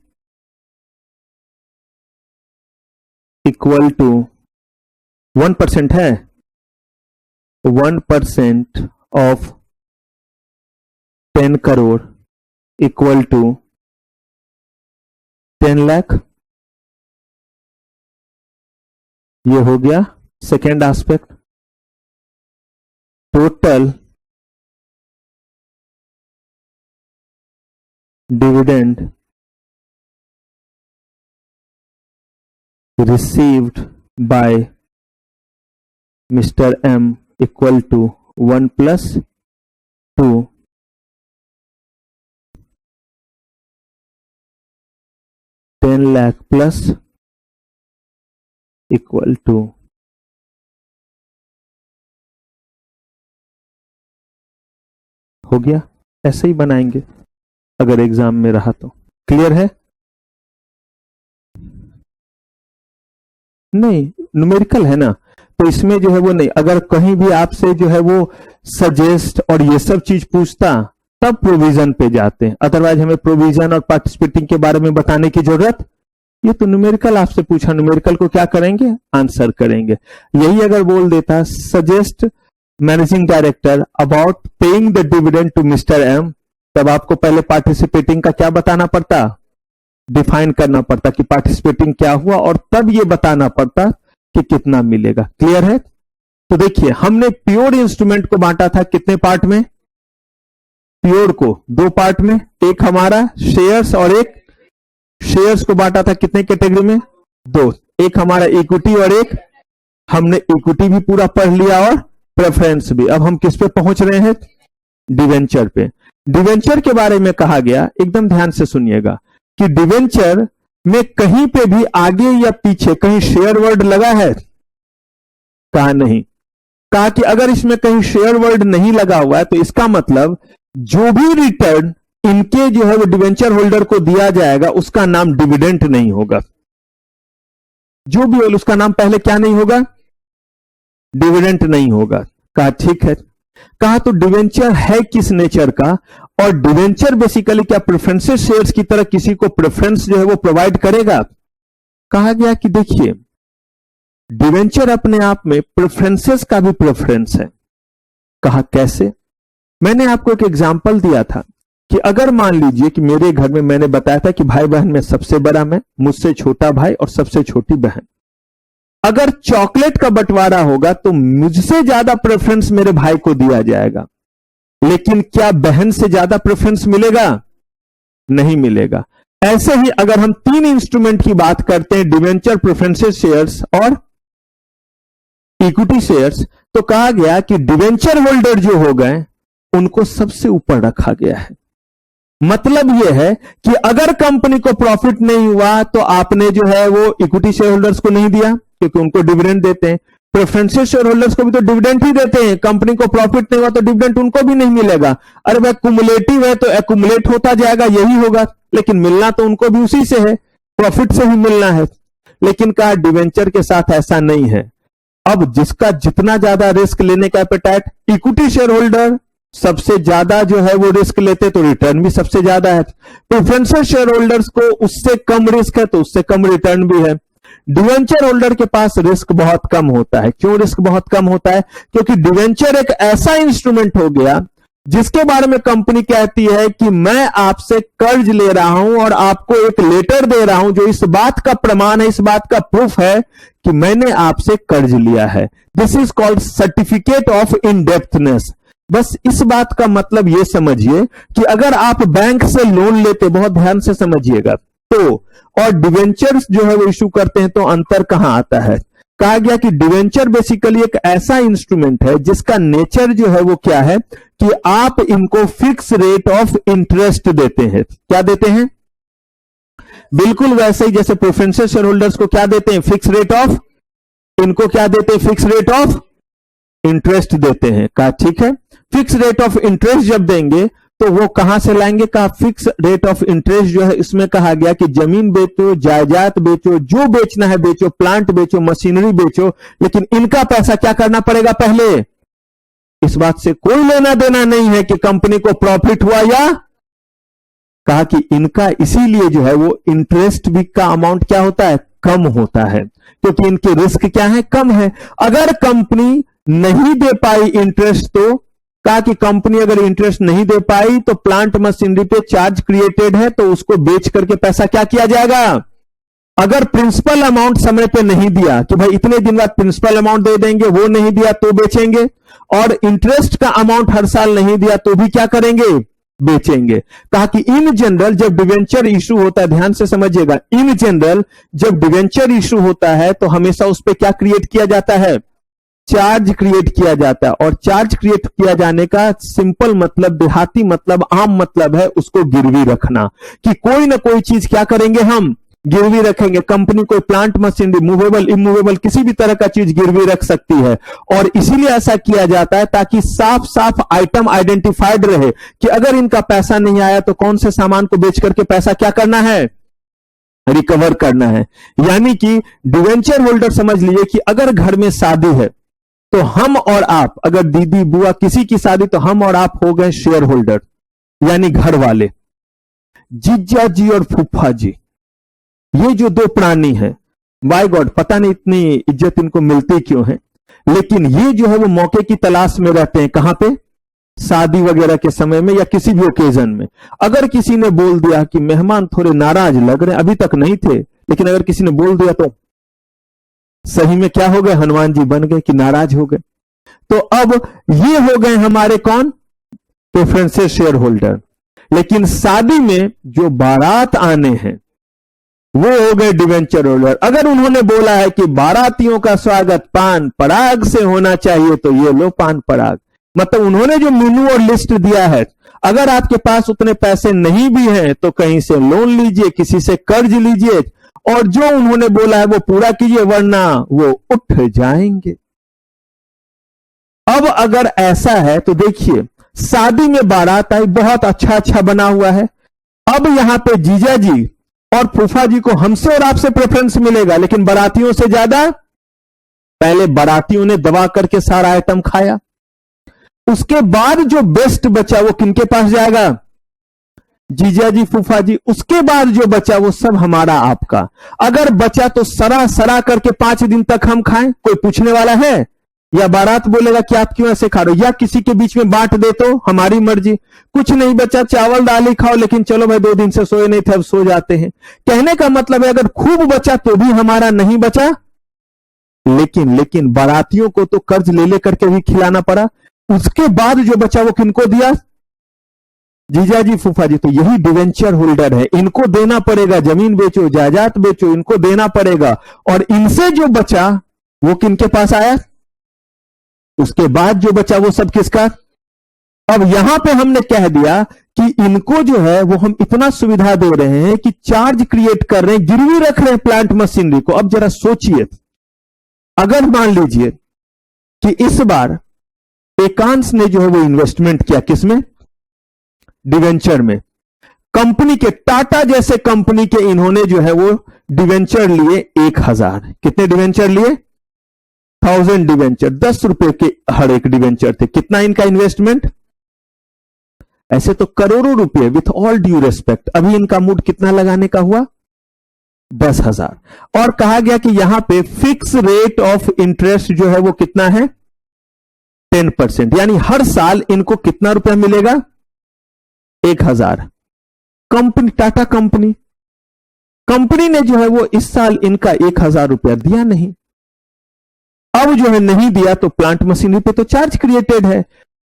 equal to 1% है, 1% of 10 crore equal to 10 lakh. ये हो गया second aspect. Total dividend received by Mr. M equal to 1 plus 2 10 lakh plus equal to हो गया। ऐसे ही बनाएंगे अगर exam में रहा तो। क्लियर है? नहीं न्यूमेरिकल है ना, तो इसमें जो है वो नहीं। अगर कहीं भी आपसे जो है वो सजेस्ट और ये सब चीज पूछता तब प्रोविजन पे जाते हैं, अदरवाइज हमें प्रोविजन और पार्टिसिपेटिंग के बारे में बताने की जरूरत। ये तो न्यूमेरिकल आपसे पूछा, न्यूमेरिकल को क्या करेंगे, आंसर करेंगे। यही अगर बोल देता suggest managing director about paying the dividend to mister M, तब आपको पहले पार्टिसिपेटिंग का क्या बताना पड़ता, डिफाइन करना पड़ता कि पार्टिसिपेटिंग क्या हुआ, और तब ये बताना पड़ता कि कितना मिलेगा। क्लियर है? तो देखिए हमने प्योर इंस्ट्रूमेंट को बांटा था कितने पार्ट में, प्योर को 2 पार्ट में, एक हमारा शेयर्स और एक शेयर्स को बांटा था कितने कैटेगरी में, 2। एक हमारा इक्विटी और एक, हमने इक्विटी भी पूरा पढ़ लिया और प्रेफरेंस भी। अब हम किस पे पहुंच रहे हैं, डिवेंचर पे। डिवेंचर के बारे में कहा गया, एकदम ध्यान से सुनिएगा, कि डिवेंचर में कहीं पे भी आगे या पीछे कहीं शेयर वर्ड लगा है, कहा नहीं। कहा कि अगर इसमें कहीं शेयर वर्ड नहीं लगा हुआ है तो इसका मतलब जो भी रिटर्न इनके जो है वो डिवेंचर होल्डर को दिया जाएगा उसका नाम डिविडेंड नहीं होगा। जो भी हो उसका नाम पहले क्या नहीं होगा, डिविडेंड नहीं होगा। कहा ठीक है। कहा तो डिवेंचर है किस नेचर का, और डिवेंचर बेसिकली क्या प्रेफरेंसेस शेयर्स की तरह किसी को प्रेफरेंस जो है वो प्रोवाइड करेगा। कहा गया कि देखिए डिवेंचर अपने आप में प्रेफरेंसेस का भी प्रेफरेंस है। कहा कैसे, मैंने आपको एक एग्जांपल दिया था कि अगर मान लीजिए कि मेरे घर में, मैंने बताया था कि भाई बहन में सबसे बड़ा मैं, मुझसे छोटा भाई और सबसे छोटी बहन। अगर चॉकलेट का बंटवारा होगा तो मुझसे ज्यादा प्रेफरेंस मेरे भाई को दिया जाएगा, लेकिन क्या बहन से ज्यादा प्रेफरेंस मिलेगा? नहीं मिलेगा। ऐसे ही अगर हम तीन इंस्ट्रूमेंट की बात करते हैं, डिवेंचर, प्रेफरेंसेस शेयर्स और इक्विटी शेयर्स, तो कहा गया कि डिवेंचर होल्डर जो हो गए उनको सबसे ऊपर रखा गया है। मतलब यह है कि अगर कंपनी को प्रॉफिट नहीं हुआ तो आपने जो है वो इक्विटी शेयर होल्डर्स को नहीं दिया, क्योंकि उनको डिविडेंड देते हैं। प्रेफरेंशियल शेयर होल्डर्स को भी तो डिविडेंड ही देते हैं, कंपनी को प्रॉफिट नहीं हुआ तो डिविडेंड उनको भी नहीं मिलेगा। अरे भाई कुमुलेटिव है तो एक्युमुलेट होता जाएगा, यही होगा, लेकिन मिलना तो उनको भी उसी से है, प्रॉफिट से ही मिलना है। लेकिन कहा डिवेंचर के साथ ऐसा नहीं है। अब जिसका जितना ज्यादा रिस्क लेने का एपेटाइट, इक्विटी शेयर होल्डर सबसे ज्यादा जो है वो रिस्क लेते तो रिटर्न भी सबसे ज्यादा है। प्रेफरेंशियल शेयर होल्डर्स को उससे कम रिस्क है तो उससे कम रिटर्न भी है। डिवेंचर होल्डर के पास रिस्क बहुत कम होता है। क्यों रिस्क बहुत कम होता है? क्योंकि डिवेंचर एक ऐसा इंस्ट्रूमेंट हो गया जिसके बारे में कंपनी कहती है कि मैं आपसे कर्ज ले रहा हूं और आपको एक लेटर दे रहा हूं जो इस बात का प्रमाण है, इस बात का प्रूफ है कि मैंने आपसे कर्ज लिया है। This is called certificate of indebtedness. बस इस बात का मतलब यह समझिए कि अगर आप बैंक से लोन लेते, बहुत ध्यान से समझिएगा, तो और डिवेंचर्स जो है वो इशू करते हैं, तो अंतर कहां आता है? कहा गया कि डिवेंचर बेसिकली एक ऐसा इंस्ट्रूमेंट है जिसका नेचर जो है वो क्या है कि आप इनको फिक्स रेट ऑफ इंटरेस्ट देते हैं। क्या देते हैं? बिल्कुल वैसे ही जैसे प्रेफरेंशियल शेयर होल्डर्स को क्या देते हैं? फिक्स रेट ऑफ, इनको क्या देते हैं? फिक्स रेट ऑफ इंटरेस्ट देते हैं। कहा ठीक है, फिक्स रेट ऑफ इंटरेस्ट जब देंगे तो वो कहां से लाएंगे? कहा फिक्स रेट ऑफ इंटरेस्ट जो है इसमें कहा गया कि जमीन बेचो, जायदाद बेचो, जो बेचना है बेचो, प्लांट बेचो, मशीनरी बेचो, लेकिन इनका पैसा क्या करना पड़ेगा? पहले इस बात से कोई लेना देना नहीं है कि कंपनी को प्रॉफिट हुआ या, कहा कि इनका इसीलिए जो है वो इंटरेस्ट भी का अमाउंट क्या होता है? कम होता है, क्योंकि इनके रिस्क क्या है? कम है। अगर कंपनी नहीं दे पाई इंटरेस्ट, तो कहा कि कंपनी अगर इंटरेस्ट नहीं दे पाई तो प्लांट मशीनरी पे चार्ज क्रिएटेड है तो उसको बेच करके पैसा क्या किया जाएगा? अगर प्रिंसिपल अमाउंट समय पे नहीं दिया कि भाई इतने दिन बाद प्रिंसिपल अमाउंट दे देंगे, वो नहीं दिया तो बेचेंगे, और इंटरेस्ट का अमाउंट हर साल नहीं दिया तो भी क्या करेंगे? बेचेंगे। कहा कि इन जनरल जब डिवेंचर इशू होता है, ध्यान से समझिएगा, इन जनरल जब डिवेंचर इशू होता है तो हमेशा उस पर क्या क्रिएट किया जाता है? चार्ज क्रिएट किया जाता है। और चार्ज क्रिएट किया जाने का सिंपल मतलब, देहाती मतलब, आम मतलब है उसको गिरवी रखना, कि कोई ना कोई चीज क्या करेंगे? हम गिरवी रखेंगे। कंपनी कोई प्लांट मशीनरी, मूवेबल, इमूवेबल, किसी भी तरह का चीज गिरवी रख सकती है, और इसीलिए ऐसा किया जाता है ताकि साफ साफ आइटम आइडेंटिफाइड रहे कि अगर इनका पैसा नहीं आया तो कौन से सामान को बेच करके पैसा क्या करना है? रिकवर करना है। यानी कि डिवेंचर होल्डर समझ लीजिए कि अगर घर में शादी है तो हम और आप, अगर दीदी बुआ किसी की शादी, तो हम और आप हो गए शेयर होल्डर, यानी घर वाले। जीजा जी और फूफा जी, ये जो दो प्राणी हैं, बाय गॉड पता नहीं इतनी इज्जत इनको मिलती क्यों है, लेकिन ये जो है वो मौके की तलाश में रहते हैं। कहां पे? शादी वगैरह के समय में या किसी भी ओकेजन में। अगर किसी ने बोल दिया कि मेहमान थोड़े नाराज लग रहे हैं, अभी तक नहीं थे, लेकिन अगर किसी ने बोल दिया तो सही में क्या हो गए? हनुमान जी बन गए कि नाराज हो गए। तो अब ये हो गए हमारे कौन? Preferential share holder. लेकिन शादी में जो बारात आने हैं वो हो गए डिवेंचर होल्डर। अगर उन्होंने बोला है कि बारातियों का स्वागत पान पराग से होना चाहिए, तो ये लो पान पराग, मतलब उन्होंने जो मेनू और लिस्ट दिया है। अगर आपके पास उतने पैसे नहीं भी हैं तो कहीं से लोन लीजिए, किसी से कर्ज लीजिए, और जो उन्होंने बोला है वो पूरा कीजिए, वरना वो उठ जाएंगे। अब अगर ऐसा है तो देखिए, शादी में बारात आई, बहुत अच्छा अच्छा बना हुआ है। अब यहां पे जीजा जी और फूफा जी को हमसे और आपसे प्रेफरेंस मिलेगा, लेकिन बारातियों से ज्यादा पहले बारातियों ने दबा करके सारा आइटम खाया। उसके बाद जो बेस्ट बचा वो किनके पास जाएगा? जीजा जी फूफा जी। उसके बाद जो बचा वो सब हमारा आपका। अगर बचा तो सरा सरा करके 5 दिन तक हम खाएं, कोई पूछने वाला है? या बारात बोलेगा कि आप क्यों ऐसे खा रहे हो, या किसी के बीच में बांट दे तो हमारी मर्जी। कुछ नहीं बचा, चावल दाल ही खाओ, लेकिन चलो भाई 2 दिन से सोए नहीं थे अब सो जाते हैं। कहने का मतलब है अगर खूब बचा तो भी हमारा, नहीं बचा लेकिन बारातियों को तो कर्ज ले लेकर के भी खिलाना पड़ा। उसके बाद जो बचा वो किनको दिया? जीजा जी, फूफा जी। तो यही डिवेंचर होल्डर है, इनको देना पड़ेगा। जमीन बेचो, जायदाद बेचो, इनको देना पड़ेगा। और इनसे जो बचा वो किनके पास आया? उसके बाद जो बचा वो सब किसका? अब यहां पे हमने कह दिया कि इनको जो है वो हम इतना सुविधा दे रहे हैं कि चार्ज क्रिएट कर रहे हैं, गिरवी रख रहे हैं प्लांट मशीनरी को। अब जरा सोचिए, अगर मान लीजिए कि इस बार एकांश ने जो है वो इन्वेस्टमेंट किया किसमें? डिवेंचर में। कंपनी के, टाटा जैसे कंपनी के इन्होंने जो है वो डिवेंचर लिए 1000। कितने डिवेंचर लिए? 1000 डिवेंचर। 10 रुपए के हर एक डिवेंचर थे। कितना इनका इन्वेस्टमेंट? ऐसे तो करोड़ों रुपए, विथ ऑल ड्यू रेस्पेक्ट। अभी इनका मूड कितना लगाने का हुआ? 10,000। और कहा गया कि यहां पे फिक्स रेट ऑफ इंटरेस्ट जो है वो कितना है? 10%। यानी हर साल इनको कितना रुपया मिलेगा? 1000। कंपनी, टाटा कंपनी ने जो है वो इस साल इनका 1000 रुपया दिया नहीं। अब जो है नहीं दिया तो प्लांट मशीनरी पे तो चार्ज क्रिएटेड है।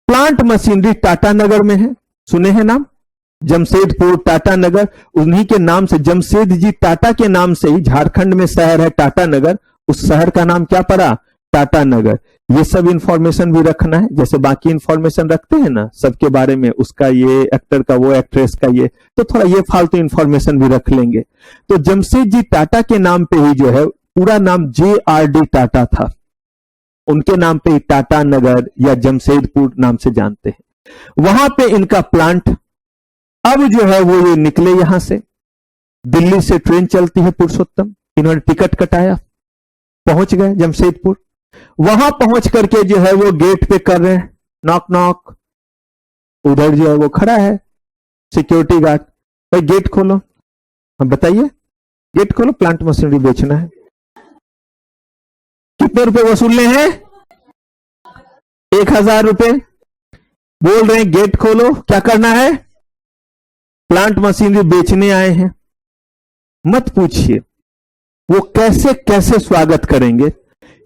प्लांट मशीनरी टाटा नगर में है, सुने हैं नाम? जमशेदपुर, टाटा नगर। उन्हीं के नाम से, जमशेद जी टाटा के नाम से ही झारखंड में शहर है टाटा नगर। उस शहर का नाम क्या पड़ा? टाटा नगर। ये सब इंफॉर्मेशन भी रखना है, जैसे बाकी इंफॉर्मेशन रखते हैं ना सबके बारे में, उसका ये एक्टर का, वो एक्ट्रेस का, ये तो थोड़ा ये फालतू इंफॉर्मेशन भी रख लेंगे। तो जमशेद जी टाटा के नाम पे ही जो है, पूरा नाम JRD टाटा था, उनके नाम पे ही टाटा नगर या जमशेदपुर नाम से जानते हैं। वहां पे इनका प्लांट। अब जो है वो ये निकले यहां से, दिल्ली से ट्रेन चलती है पुरुषोत्तम, इन्होंने टिकट कटाया, पहुंच गए जमशेदपुर। वहां पहुंच करके जो है वो गेट पे कर रहे हैं नॉक नॉक। उधर जो है वो खड़ा है सिक्योरिटी गार्ड, भाई गेट खोलो। हम बताइए, गेट खोलो, प्लांट मशीनरी बेचना है। कितने रुपए वसूलने हैं? 1000 रुपए। बोल रहे हैं गेट खोलो, क्या करना है? प्लांट मशीनरी बेचने आए हैं। मत पूछिए वो कैसे कैसे स्वागत करेंगे,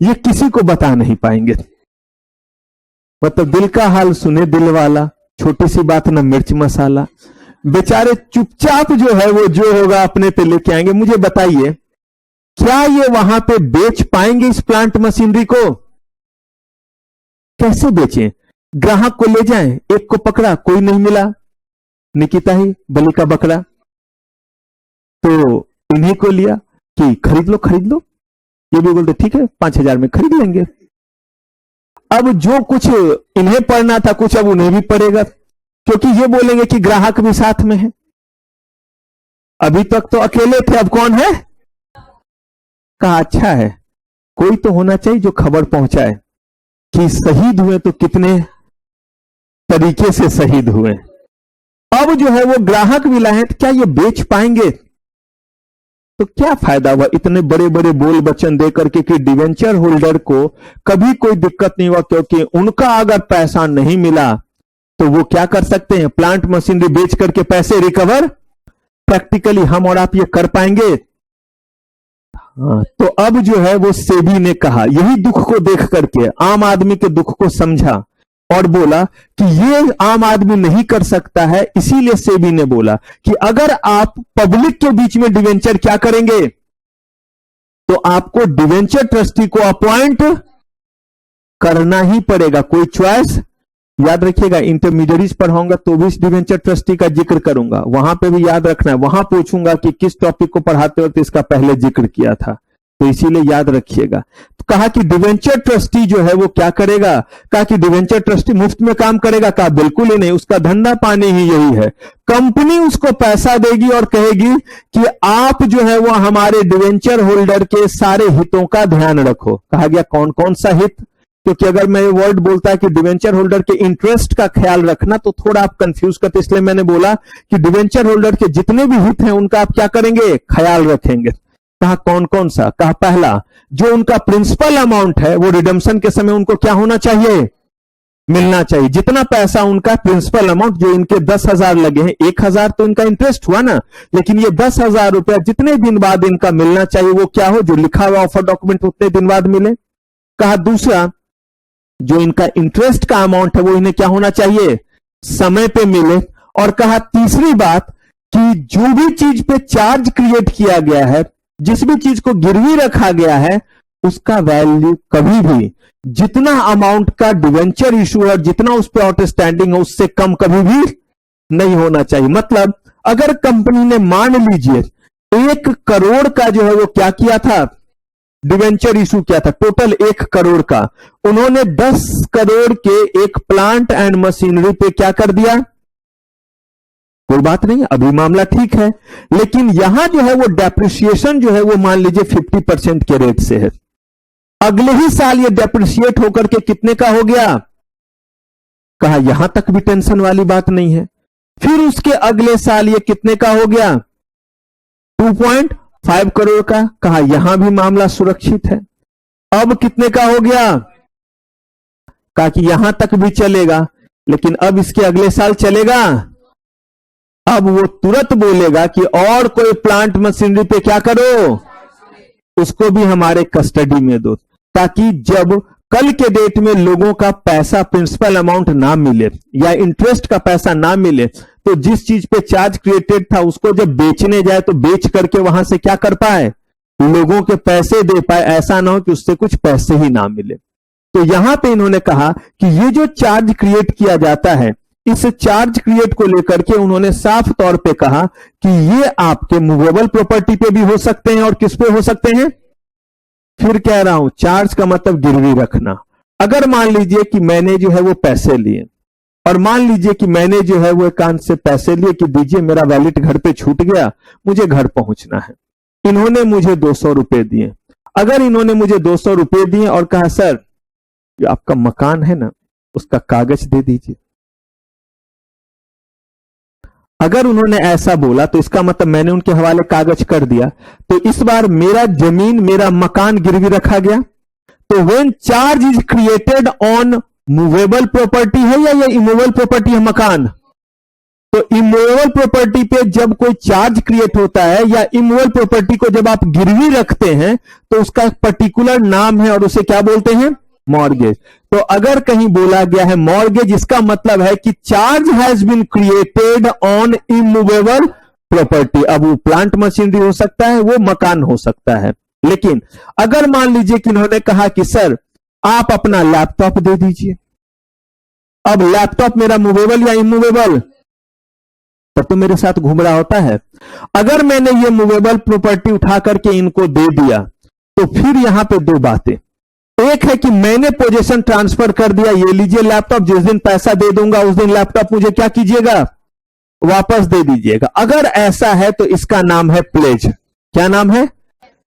ये किसी को बता नहीं पाएंगे। मतलब दिल का हाल सुने दिल वाला, छोटी सी बात ना मिर्च मसाला। बेचारे चुपचाप जो है वो जो होगा अपने पे लेके आएंगे। मुझे बताइए, क्या ये वहां पे बेच पाएंगे इस प्लांट मशीनरी को? कैसे बेचें? ग्राहक को ले जाएं, एक को पकड़ा, कोई नहीं मिला, निकिता ही बलि का बकरा, तो इन्हीं को लिया कि खरीद लो। ये भी बोलते ठीक है 5000 में खरीद लेंगे। अब जो कुछ इन्हें पढ़ना था कुछ अब उन्हें भी पड़ेगा, क्योंकि ये बोलेंगे कि ग्राहक भी साथ में है। अभी तक तो अकेले थे, अब कौन है? कहा अच्छा है, कोई तो होना चाहिए जो खबर पहुंचाए कि शहीद हुए तो कितने तरीके से शहीद हुए। अब जो है वो ग्राहक भी लाए, तो क्या ये बेच पाएंगे? तो क्या फायदा हुआ इतने बड़े बड़े बोल वचन देकर के कि डिवेंचर होल्डर को कभी कोई दिक्कत नहीं हुआ, क्योंकि उनका अगर पैसा नहीं मिला तो वो क्या कर सकते हैं? प्लांट मशीनरी बेच करके पैसे रिकवर। प्रैक्टिकली हम और आप ये कर पाएंगे? तो अब जो है वो सेबी ने कहा, यही दुख को देख करके, आम आदमी के दुख को समझा और बोला कि ये आम आदमी नहीं कर सकता है। इसीलिए सेबी ने बोला कि अगर आप पब्लिक के बीच में डिवेंचर क्या करेंगे, तो आपको डिवेंचर ट्रस्टी को अपॉइंट करना ही पड़ेगा, कोई चॉइस। याद रखिएगा, इंटरमीडिएरीज पढ़ाऊंगा तो भी इस डिवेंचर ट्रस्टी का जिक्र करूंगा, वहां पे भी याद रखना है। वहां पूछूंगा कि किस टॉपिक को पढ़ाते वक्त इसका पहले जिक्र किया था, तो इसीलिए याद रखिएगा। तो कहा कि डिवेंचर ट्रस्टी जो है वो क्या करेगा? कहा कि डिवेंचर ट्रस्टी मुफ्त में काम करेगा? कहा बिल्कुल ही नहीं, उसका धंधा पानी ही यही है। कंपनी उसको पैसा देगी और कहेगी कि आप जो है वो हमारे डिवेंचर होल्डर के सारे हितों का ध्यान रखो। कहा गया कौन कौन सा हित? क्योंकि अगर मैं ये वर्ड बोलता है कि डिवेंचर होल्डर के इंटरेस्ट का ख्याल रखना, तो थोड़ा आप कंफ्यूज करते, इसलिए मैंने बोला कि डिवेंचर होल्डर के जितने भी हित हैं उनका आप क्या करेंगे? ख्याल रखेंगे। कहा कौन कौन सा? कहा पहला, जो उनका प्रिंसिपल अमाउंट है वो रिडम्पशन के समय उनको क्या होना चाहिए? मिलना चाहिए। जितना पैसा उनका प्रिंसिपल अमाउंट जो इनके 10,000 लगे हैं, 1,000 तो इनका इंटरेस्ट हुआ ना, लेकिन ये 10,000 रुपया जितने दिन बाद इनका मिलना चाहिए वो क्या हो, जो लिखा हुआ ऑफर डॉक्यूमेंट उतने दिन बाद मिले। कहा दूसरा, जो इनका इंटरेस्ट का अमाउंट है वो इन्हें क्या होना चाहिए, समय पे मिले। और कहा तीसरी बात कि जो भी चीज पे चार्ज क्रिएट किया गया है, जिस भी चीज को गिरवी रखा गया है, उसका वैल्यू कभी भी जितना अमाउंट का डिवेंचर इशू है और जितना उस पर आउटस्टैंडिंग है उससे कम कभी भी नहीं होना चाहिए। मतलब अगर कंपनी ने मान लीजिए 1 करोड़ का जो है वो क्या किया था, डिवेंचर इशू किया था, टोटल 1 करोड़ का, उन्होंने 10 करोड़ के एक प्लांट एंड मशीनरी पे क्या कर दिया, कोई बात नहीं, अभी मामला ठीक है, लेकिन यहां जो है वो डेप्रिसिएशन जो है वो मान लीजिए 50% के रेट से है। अगले ही साल ये डेप्रिसिएट होकर के कितने का हो गया, कहा यहां तक भी टेंशन वाली बात नहीं है। फिर उसके अगले साल ये कितने का हो गया, 2.5 करोड़ का, कहा यहां भी मामला सुरक्षित है। अब कितने का हो गया, कहा कि यहां तक भी चलेगा, लेकिन अब इसके अगले साल चलेगा। अब वो तुरंत बोलेगा कि और कोई प्लांट मशीनरी पे क्या करो, उसको भी हमारे कस्टडी में दो, ताकि जब कल के डेट में लोगों का पैसा प्रिंसिपल अमाउंट ना मिले या इंटरेस्ट का पैसा ना मिले, तो जिस चीज पे चार्ज क्रिएटेड था उसको जब बेचने जाए तो बेच करके वहां से क्या कर पाए, लोगों के पैसे दे पाए, ऐसा ना हो कि उससे कुछ पैसे ही ना मिले। तो यहां पे इन्होंने कहा कि ये जो चार्ज क्रिएट किया जाता है, इस चार्ज क्रिएट को लेकर के उन्होंने साफ तौर पे कहा कि ये आपके मूवेबल प्रॉपर्टी पे भी हो सकते हैं और किस पे हो सकते हैं। फिर कह रहा हूं, चार्ज का मतलब गिरवी रखना। अगर मान लीजिए कि मैंने जो है वो पैसे लिए, और मान लीजिए कि मैंने जो है वो एकांत से पैसे लिए कि दीजिए मेरा वैलेट घर पे छूट गया, मुझे घर पहुंचना है। इन्होंने मुझे 200 रुपए दिए। अगर इन्होंने मुझे 200 रुपए दिए और कहा सर जो आपका मकान है ना उसका कागज दे दीजिए, अगर उन्होंने ऐसा बोला तो इसका मतलब मैंने उनके हवाले कागज कर दिया, तो इस बार मेरा जमीन, मेरा मकान गिरवी रखा गया। तो when charge is created on movable property है या ये इमूवेबल प्रॉपर्टी है मकान, तो इमूवेबल प्रॉपर्टी पे जब कोई चार्ज क्रिएट होता है या इमूवेबल प्रॉपर्टी को जब आप गिरवी रखते हैं तो उसका एक पर्टिकुलर नाम है और उसे क्या बोलते हैं, मॉर्गेज। तो अगर कहीं बोला गया है मॉर्गेज, इसका मतलब है कि charge has been created on immovable property. अब वो प्लांट मशीनरी हो सकता है, वो मकान हो सकता है। लेकिन अगर मान लीजिए कि उन्होंने कहा कि सर आप अपना लैपटॉप दे दीजिए, अब लैपटॉप मेरा मूवेबल या इमूवेबल, तब तो मेरे साथ घूम रहा होता है। अगर मैंने ये मूवेबल प्रॉपर्टी उठा करके इनको दे दिया तो फिर यहां पे 2 बातें, एक है कि मैंने पोजीशन ट्रांसफर कर दिया, ये लीजिए लैपटॉप, जिस दिन पैसा दे दूंगा उस दिन लैपटॉप मुझे क्या कीजिएगा, वापस दे दीजिएगा। अगर ऐसा है तो इसका नाम है प्लेज। क्या नाम है,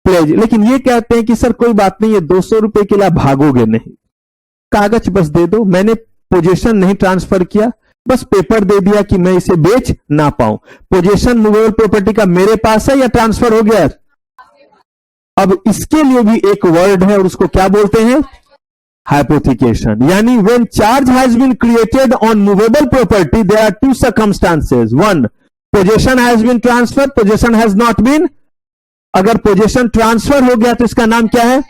प्लेज। लेकिन ये कहते हैं कि सर कोई बात नहीं, ये 200 रुपए के लिए भागोगे नहीं, कागज बस दे दो, मैंने पोजीशन नहीं ट्रांसफर किया, बस पेपर दे दिया कि मैं इसे बेच ना पाऊं। पोजीशन मूवेबल प्रॉपर्टी का मेरे पास है या ट्रांसफर हो गया। अब इसके लिए भी एक वर्ड है और उसको क्या बोलते हैं, हाइपोथिकेशन। यानी when charge has been created on movable property there are 2 circumstances, 1 position has been transfer, position has not been. अगर पोजीशन ट्रांसफर हो गया तो इसका नाम क्या है,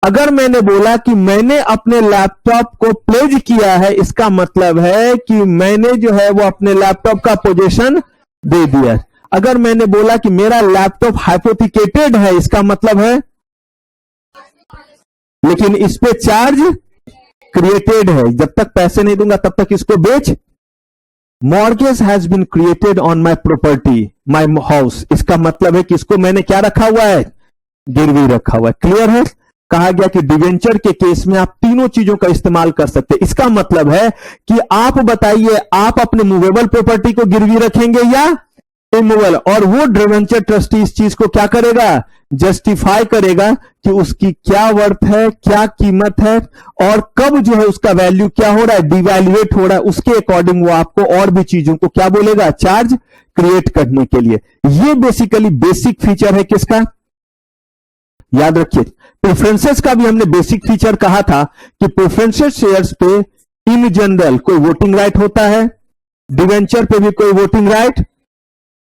अगर मैंने बोला कि मैंने अपने लैपटॉप को प्लेज किया है, इसका मतलब है कि मैंने जो है वो अपने लैपटॉप का पोजीशन दे दिया। अगर मैंने बोला कि मेरा लैपटॉप हाइपोथिकेटेड है, इसका मतलब है लेकिन इस पे चार्ज क्रिएटेड है, जब तक पैसे नहीं दूंगा तब तक इसको बेच। Mortgage has been created on my property, my house, इसका मतलब है कि इसको मैंने क्या रखा हुआ है, गिरवी रखा हुआ है। क्लियर है। कहा गया कि डिवेंचर के केस में आप तीनों चीजों का इस्तेमाल कर सकते हैं। इसका मतलब है कि आप बताइए आप अपने मूवेबल प्रॉपर्टी को गिरवी रखेंगे या इमूवेबल, और वो डिवेंचर ट्रस्टी इस चीज को क्या करेगा, जस्टिफाई करेगा कि उसकी क्या वर्थ है, क्या कीमत है और कब जो है उसका वैल्यू क्या हो रहा है, डिवैल्यूएट हो रहा है। उसके अकॉर्डिंग वो आपको और भी चीजों को क्या बोलेगा, चार्ज क्रिएट करने के लिए। ये बेसिकली बेसिक फीचर है किसका, याद रखिए। प्रेफरेंसेस का भी हमने बेसिक फीचर कहा था कि प्रेफरेंसेस शेयर्स पे इन जनरल कोई वोटिंग राइट होता है, डिवेंचर पे भी कोई वोटिंग राइट।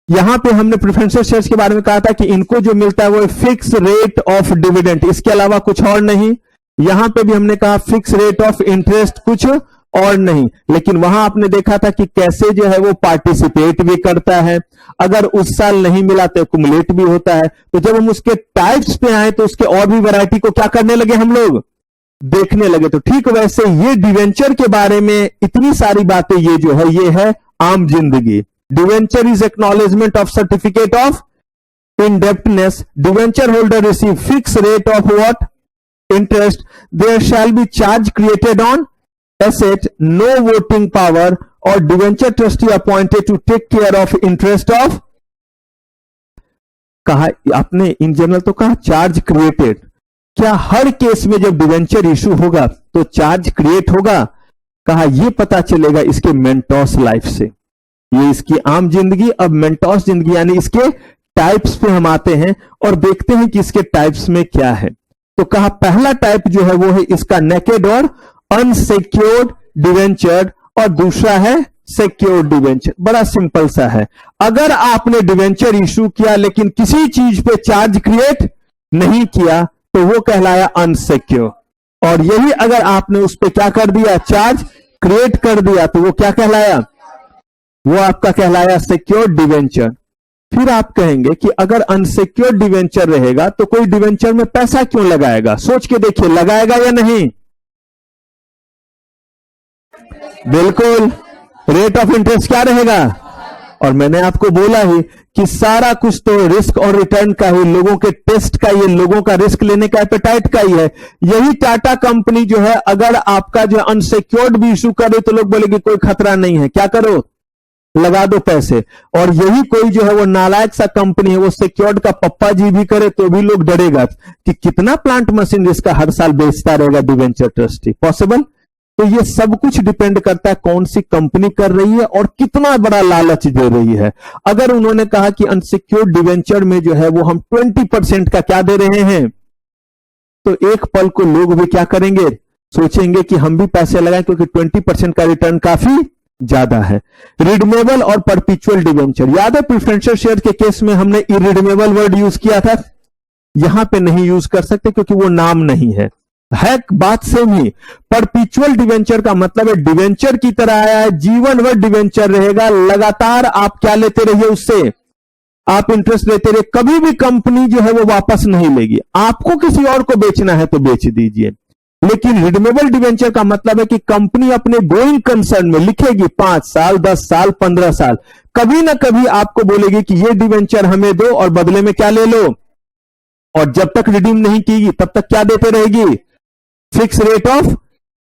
यहां पे हमने प्रेफरेंशियल शेयर्स के बारे में कहा था कि इनको जो मिलता है वो फिक्स रेट ऑफ डिविडेंड, इसके अलावा कुछ और नहीं। यहां पे भी हमने कहा फिक्स रेट ऑफ इंटरेस्ट, कुछ और नहीं। लेकिन वहां आपने देखा था कि कैसे जो है वो पार्टिसिपेट भी करता है, अगर उस साल नहीं मिला तो एक्युमुलेट भी होता है। तो जब हम उसके टाइप्स पे आए तो उसके और भी वैरायटी को क्या करने लगे, हम लोग देखने लगे। तो ठीक वैसे ये डिवेंचर के बारे में इतनी सारी बातें, ये जो है ये है आम जिंदगी। Debenture is acknowledgement of certificate of indebtedness. Debenture holder receive fixed rate of what? Interest. There shall be charge created on asset, no voting power, or debenture trustee appointed to take care of interest of. कहा आपने in general तो कहा charge created. क्या हर case में जब debenture issue होगा तो charge create होगा? कहा यह पता चलेगा इसके मेंटोस लाइफ से। ये इसकी आम जिंदगी, अब मेंटोस जिंदगी यानी इसके टाइप्स पे हम आते हैं और देखते हैं कि इसके टाइप्स में क्या है। तो कहा पहला टाइप जो है वो है इसका नेकेड और अनसिक्योर्ड डिवेंचर, और दूसरा है सिक्योर्ड डिवेंचर। बड़ा सिंपल सा है, अगर आपने डिवेंचर इशू किया लेकिन किसी चीज पे चार्ज क्रिएट नहीं किया तो वो कहलाया अनसिक्योर, और यही अगर आपने उस पे क्या कर दिया, चार्ज क्रिएट कर दिया, तो वो क्या कहलाया, वो आपका कहलाया सिक्योर्ड डिवेंचर। फिर आप कहेंगे कि अगर अनसिक्योर्ड डिवेंचर रहेगा तो कोई डिवेंचर में पैसा क्यों लगाएगा? सोच के देखिए, लगाएगा या नहीं? बिल्कुल, रेट ऑफ इंटरेस्ट क्या रहेगा? और मैंने आपको बोला ही कि सारा कुछ तो रिस्क और रिटर्न का ही, लोगों के टेस्ट का, ये लोगों का रिस्क लेने का एपेटाइट का ही है। यही टाटा कंपनी जो है, अगर आपका जो अनसिक्योर्ड भी इशू करे तो लोग बोलेंगे कोई खतरा नहीं है, क्या करो, लगा दो पैसे। और यही कोई जो है वो नालायक सा कंपनी है, वो सिक्योर्ड का पप्पा जी भी करे तो भी लोग डरेगा कि कितना प्लांट मशीन इसका हर साल बेचता रहेगा डिवेंचर ट्रस्टी, पॉसिबल? तो ये सब कुछ डिपेंड करता है कौन सी कंपनी कर रही है और कितना बड़ा लालच दे रही है। अगर उन्होंने कहा कि अनसिक्योर्ड डिवेंचर में जो है वो हम 20% का क्या दे रहे हैं, तो एक पल को लोग भी क्या करेंगे, सोचेंगे कि हम भी पैसे लगाएं, क्योंकि 20% का रिटर्न काफी ज्यादा है। रिडीमेबल और परपेचुअल डिवेंचर, याद है प्रेफरेंशियल शेयर के केस में हमने इरिडीमेबल वर्ड यूज किया था, यहां पे नहीं यूज कर सकते क्योंकि वो नाम नहीं है बात सेम ही। परपेचुअल डिवेंचर का मतलब है डिवेंचर की तरह आया है, जीवन भर डिवेंचर रहेगा, लगातार आप क्या लेते रहिए उससे, आप इंटरेस्ट लेते रहिए, कभी भी कंपनी जो है वो वापस नहीं लेगी। आपको किसी और को बेचना है तो बेच दीजिए। लेकिन रिडीमेबल डिवेंचर का मतलब है कि कंपनी अपने गोइंग कंसर्न में लिखेगी 5 साल, 10 साल, 15 साल, कभी ना कभी आपको बोलेगी कि ये डिवेंचर हमें दो और बदले में क्या ले लो, और जब तक रिडीम नहीं की तब तक क्या देते रहेगी, फिक्स रेट ऑफ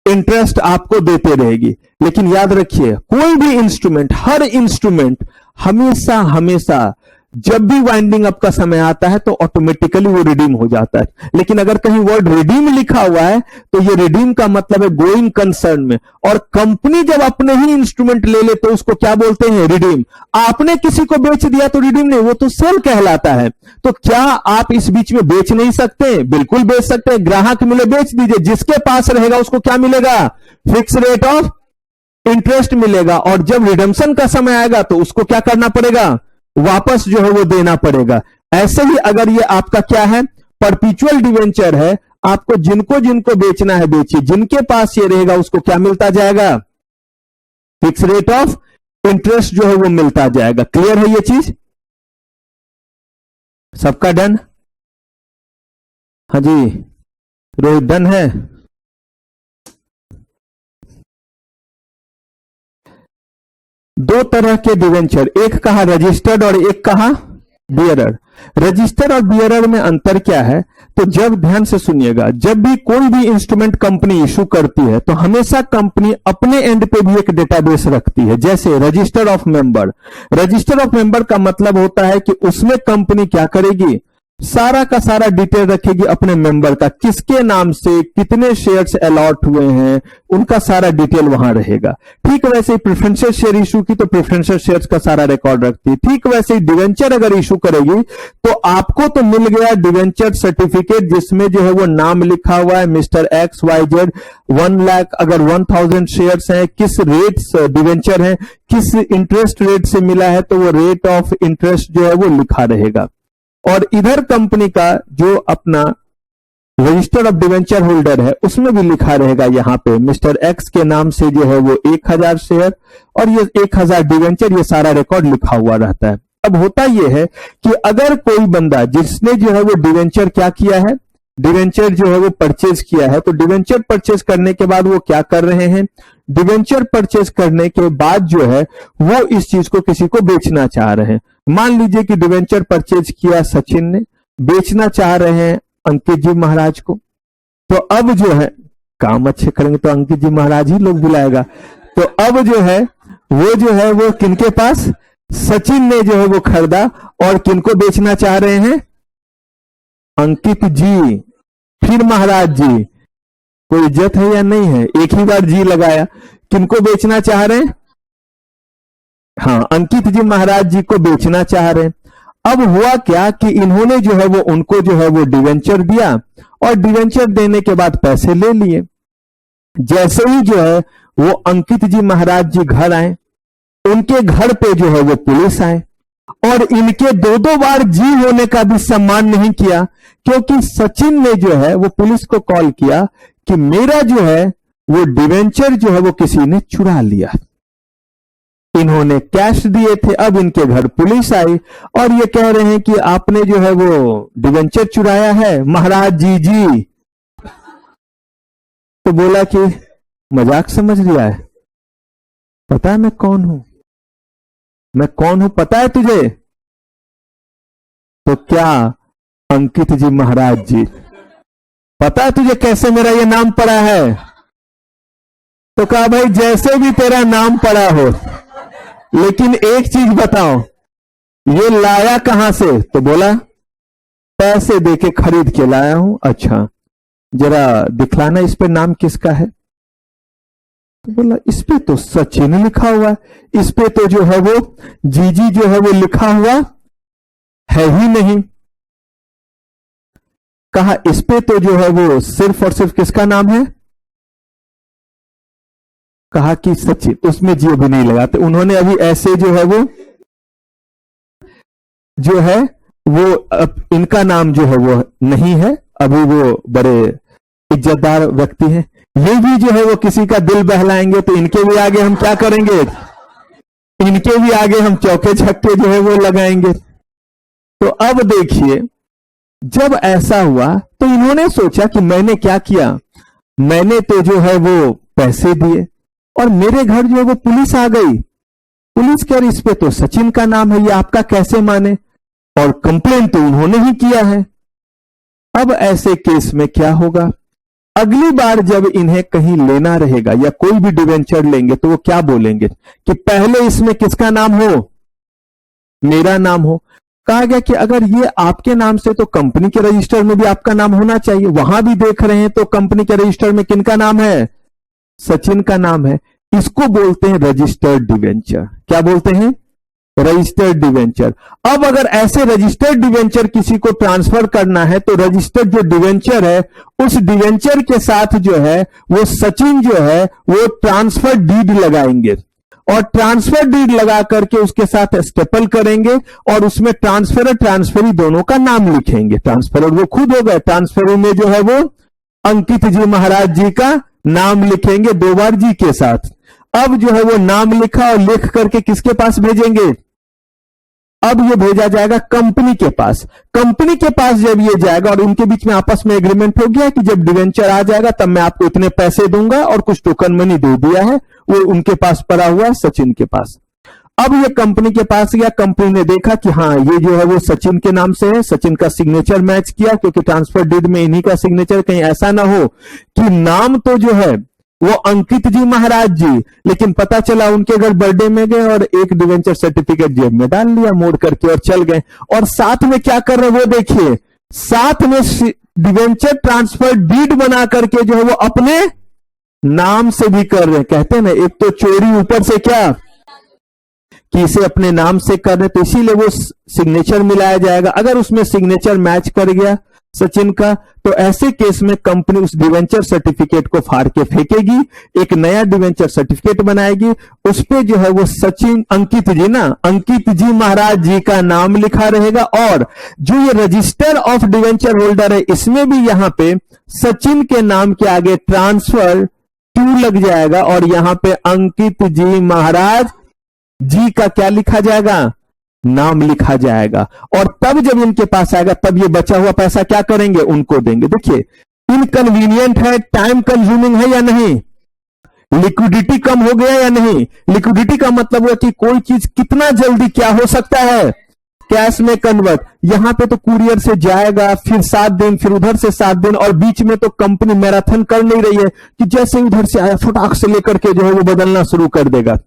इंटरेस्ट आपको देते रहेगी। लेकिन याद रखिए, कोई भी इंस्ट्रूमेंट, हर इंस्ट्रूमेंट हमेशा हमेशा जब भी वाइंडिंग अप का समय आता है तो ऑटोमेटिकली वो रिडीम हो जाता है। लेकिन अगर कहीं वर्ड रिडीम लिखा हुआ है तो ये रिडीम का मतलब है गोइंग कंसर्न में, और कंपनी जब अपने ही इंस्ट्रूमेंट ले ले तो उसको क्या बोलते हैं, रिडीम। आपने किसी को बेच दिया तो रिडीम नहीं, वो तो सेल कहलाता है। तो क्या आप इस बीच में बेच नहीं सकते? बिल्कुल बेच सकते हैं, ग्राहक मिले बेच दीजिए, जिसके पास रहेगा उसको क्या मिलेगा, फिक्स रेट ऑफ इंटरेस्ट मिलेगा, और जब रिडम्पशन का समय आएगा तो उसको क्या करना पड़ेगा, वापस जो है वो देना पड़ेगा। ऐसे ही अगर ये आपका क्या है, परपेचुअल डिवेंचर है, आपको जिनको जिनको बेचना है बेचिए, जिनके पास ये रहेगा उसको क्या मिलता जाएगा, फिक्स रेट ऑफ इंटरेस्ट जो है वो मिलता जाएगा। क्लियर है ये चीज? सबका डन? हाँ जी, रोहित डन है? दो तरह के डिवेंचर, एक कहा रजिस्टर्ड और एक कहा बियरर। रजिस्टर्ड और बियरर में अंतर क्या है? तो जब ध्यान से सुनिएगा, जब भी कोई भी इंस्ट्रूमेंट कंपनी इशू करती है तो हमेशा कंपनी अपने एंड पे भी एक डेटाबेस रखती है, जैसे register of member. Register of member का मतलब होता है कि उसमें कंपनी क्या करेगी, सारा का सारा डिटेल रखेगी अपने मेंबर का, किसके नाम से कितने शेयर्स अलॉट हुए हैं, उनका सारा डिटेल वहां रहेगा। ठीक वैसे ही प्रेफरेंशियल शेयर इशू की तो प्रेफरेंशियल शेयर्स का सारा रिकॉर्ड रखती है। ठीक वैसे ही डिवेंचर अगर इशू करेगी तो आपको तो मिल गया डिवेंचर सर्टिफिकेट जिसमें जो है वो नाम लिखा हुआ है mister X Y Z, 1 lakh अगर 1000 शेयर्स हैं, किस रेट डिवेंचर है, किस इंटरेस्ट रेट से मिला है, तो वो रेट ऑफ इंटरेस्ट जो है वो लिखा रहेगा। और इधर कंपनी का जो अपना रजिस्टर ऑफ डिवेंचर होल्डर है उसमें भी लिखा रहेगा, यहां पे मिस्टर एक्स के नाम से जो है वो 1000 शेयर और ये 1000 डिवेंचर, ये सारा रिकॉर्ड लिखा हुआ रहता है। अब होता यह है कि अगर कोई बंदा जिसने जो है वो डिवेंचर क्या किया है, डिवेंचर जो है वो परचेज किया है, तो डिवेंचर परचेज करने के बाद वो क्या कर रहे हैं, डिवेंचर परचेज करने के बाद जो है वो इस चीज को किसी को बेचना चाह रहे हैं। मान लीजिए कि डिवेंचर परचेज किया सचिन ने, बेचना चाह रहे हैं अंकित जी महाराज को, तो अब जो है काम अच्छे करेंगे तो अंकित जी महाराज ही लोग बुलाएगा, तो अब जो है वो किनके पास, सचिन ने जो है वो खरीदा और किनको बेचना चाह रहे हैं, अंकित जी, फिर महाराज जी। कोई इज्जत है या नहीं है, एक ही बार जी लगाया, किनको बेचना चाह रहे हैं, हाँ अंकित जी महाराज जी को बेचना चाह रहे हैं। अब हुआ क्या कि इन्होंने जो है वो उनको जो है वो डिवेंचर दिया और डिवेंचर देने के बाद पैसे ले लिए। जैसे ही जो है वो अंकित जी महाराज जी घर आए, उनके घर पे जो है वो पुलिस आए और इनके 2-2 बार जी होने का भी सम्मान नहीं किया, क्योंकि सचिन ने जो है वो पुलिस को कॉल किया कि मेरा जो है वो डिवेंचर जो है वो किसी ने चुरा लिया। इन्होंने कैश दिए थे, अब इनके घर पुलिस आई और ये कह रहे हैं कि आपने जो है वो डिवेंचर चुराया है महाराज जी। तो बोला कि मजाक समझ लिया है, पता है मैं कौन हूं, मैं कौन हूं पता है तुझे, तो क्या अंकित जी महाराज जी पता है तुझे कैसे मेरा ये नाम पड़ा है, तो कहा भाई जैसे भी तेरा नाम पड़ा हो, लेकिन एक चीज बताओ ये लाया कहां से, तो बोला पैसे देके खरीद के लाया हूं। अच्छा जरा दिखलाना इस पे नाम किसका है, तो बोला इस पे तो सचिन लिखा हुआ है, इस पे तो जो है वो जीजी जो है वो लिखा हुआ है ही नहीं। कहा इस पे तो जो है वो सिर्फ और सिर्फ किसका नाम है, कहा कि सचिन, उसमें जी भी नहीं लगाते उन्होंने। अभी ऐसे जो है वो अब इनका नाम जो है वो नहीं है, अभी वो बड़े इज्जतदार व्यक्ति हैं। ये भी जो है वो किसी का दिल बहलाएंगे तो इनके भी आगे हम क्या करेंगे, इनके भी आगे हम चौके छक्के जो है वो लगाएंगे। तो अब देखिए जब ऐसा हुआ तो इन्होंने सोचा कि मैंने क्या किया, मैंने तो जो है वो पैसे दिए और मेरे घर जो है वो पुलिस आ गई, पुलिस कह रही इस पे तो सचिन का नाम है, ये आपका कैसे माने, और कंप्लेंट तो उन्होंने ही किया है। अब ऐसे केस में क्या होगा, अगली बार जब इन्हें कहीं लेना रहेगा या कोई भी डिवेंचर लेंगे तो वो क्या बोलेंगे कि पहले इसमें किसका नाम हो, मेरा नाम हो। कहा गया कि अगर ये आपके नाम से तो कंपनी के रजिस्टर में भी आपका नाम होना चाहिए, वहां भी देख रहे हैं तो कंपनी के रजिस्टर में किनका नाम है, सचिन का नाम है। इसको बोलते हैं रजिस्टर्ड डिवेंचर। क्या बोलते हैं, रजिस्टर्ड डिवेंचर। अब अगर ऐसे रजिस्टर्ड डिवेंचर किसी को ट्रांसफर करना है तो रजिस्टर्ड जो डिवेंचर है उस डिवेंचर के साथ जो है वो सचिन जो है वो ट्रांसफर डीड लगाएंगे और ट्रांसफर डीड लगा करके उसके साथ स्टेपल करेंगे और उसमें ट्रांसफर ट्रांसफरी दोनों का नाम लिखेंगे। ट्रांसफर वो खुद हो गए, ट्रांसफर में जो है वो अंकित जी महाराज जी का नाम लिखेंगे 2 बार जी के साथ। अब जो है वो नाम लिखा और लिख करके किसके पास भेजेंगे, अब ये भेजा जाएगा कंपनी के पास। कंपनी के पास जब ये जाएगा और उनके बीच में आपस में एग्रीमेंट हो गया कि जब डिवेंचर आ जाएगा तब मैं आपको इतने पैसे दूंगा और कुछ टोकन मनी दे दिया है, वो उनके पास पड़ा हुआ है सचिन के पास। अब ये कंपनी के पास गया, कंपनी ने देखा कि हाँ ये जो है वो सचिन के नाम से है, सचिन का सिग्नेचर मैच किया क्योंकि ट्रांसफर डीड में इन्हीं का सिग्नेचर, कहीं ऐसा ना हो कि नाम तो जो है वो अंकित जी महाराज जी, लेकिन पता चला उनके घर बर्थडे में गए और एक डिवेंचर सर्टिफिकेट जेब में डाल लिया मोड़ करके और चल गए। और साथ में क्या कर रहे हैं वो देखिए, साथ में डिवेंचर ट्रांसफर डीड बना करके जो है वो अपने नाम से भी कर रहे हैं। कहते हैं ना, एक तो चोरी ऊपर से क्या कि इसे अपने नाम से कर रहे, तो इसीलिए वो सिग्नेचर मिलाया जाएगा। अगर उसमें सिग्नेचर मैच कर गया सचिन का, तो ऐसे केस में कंपनी उस डिवेंचर सर्टिफिकेट को फाड़ के फेंकेगी, एक नया डिवेंचर सर्टिफिकेट बनाएगी, उस पे जो है वो सचिन अंकित जी महाराज जी का नाम लिखा रहेगा। और जो ये रजिस्टर ऑफ डिवेंचर होल्डर है, इसमें भी यहां पे सचिन के नाम के आगे ट्रांसफर टू लग जाएगा और यहां पे अंकित जी महाराज जी का क्या लिखा जाएगा, नाम लिखा जाएगा। और तब जब इनके पास आएगा तब ये बचा हुआ पैसा क्या करेंगे, उनको देंगे। देखिए, इनकन्वीनियंट है, टाइम कंज्यूमिंग है या नहीं, लिक्विडिटी कम हो गया या नहीं। लिक्विडिटी का मतलब है कि कोई चीज कितना जल्दी क्या हो सकता है, कैश में कन्वर्ट। यहां पे तो कुरियर से जाएगा, फिर 7 दिन, फिर उधर से 7 दिन, और बीच में तो कंपनी मैराथन कर नहीं रही है कि जैसे उधर से आया फटाक से लेकर के जो है वो बदलना शुरू कर देगा।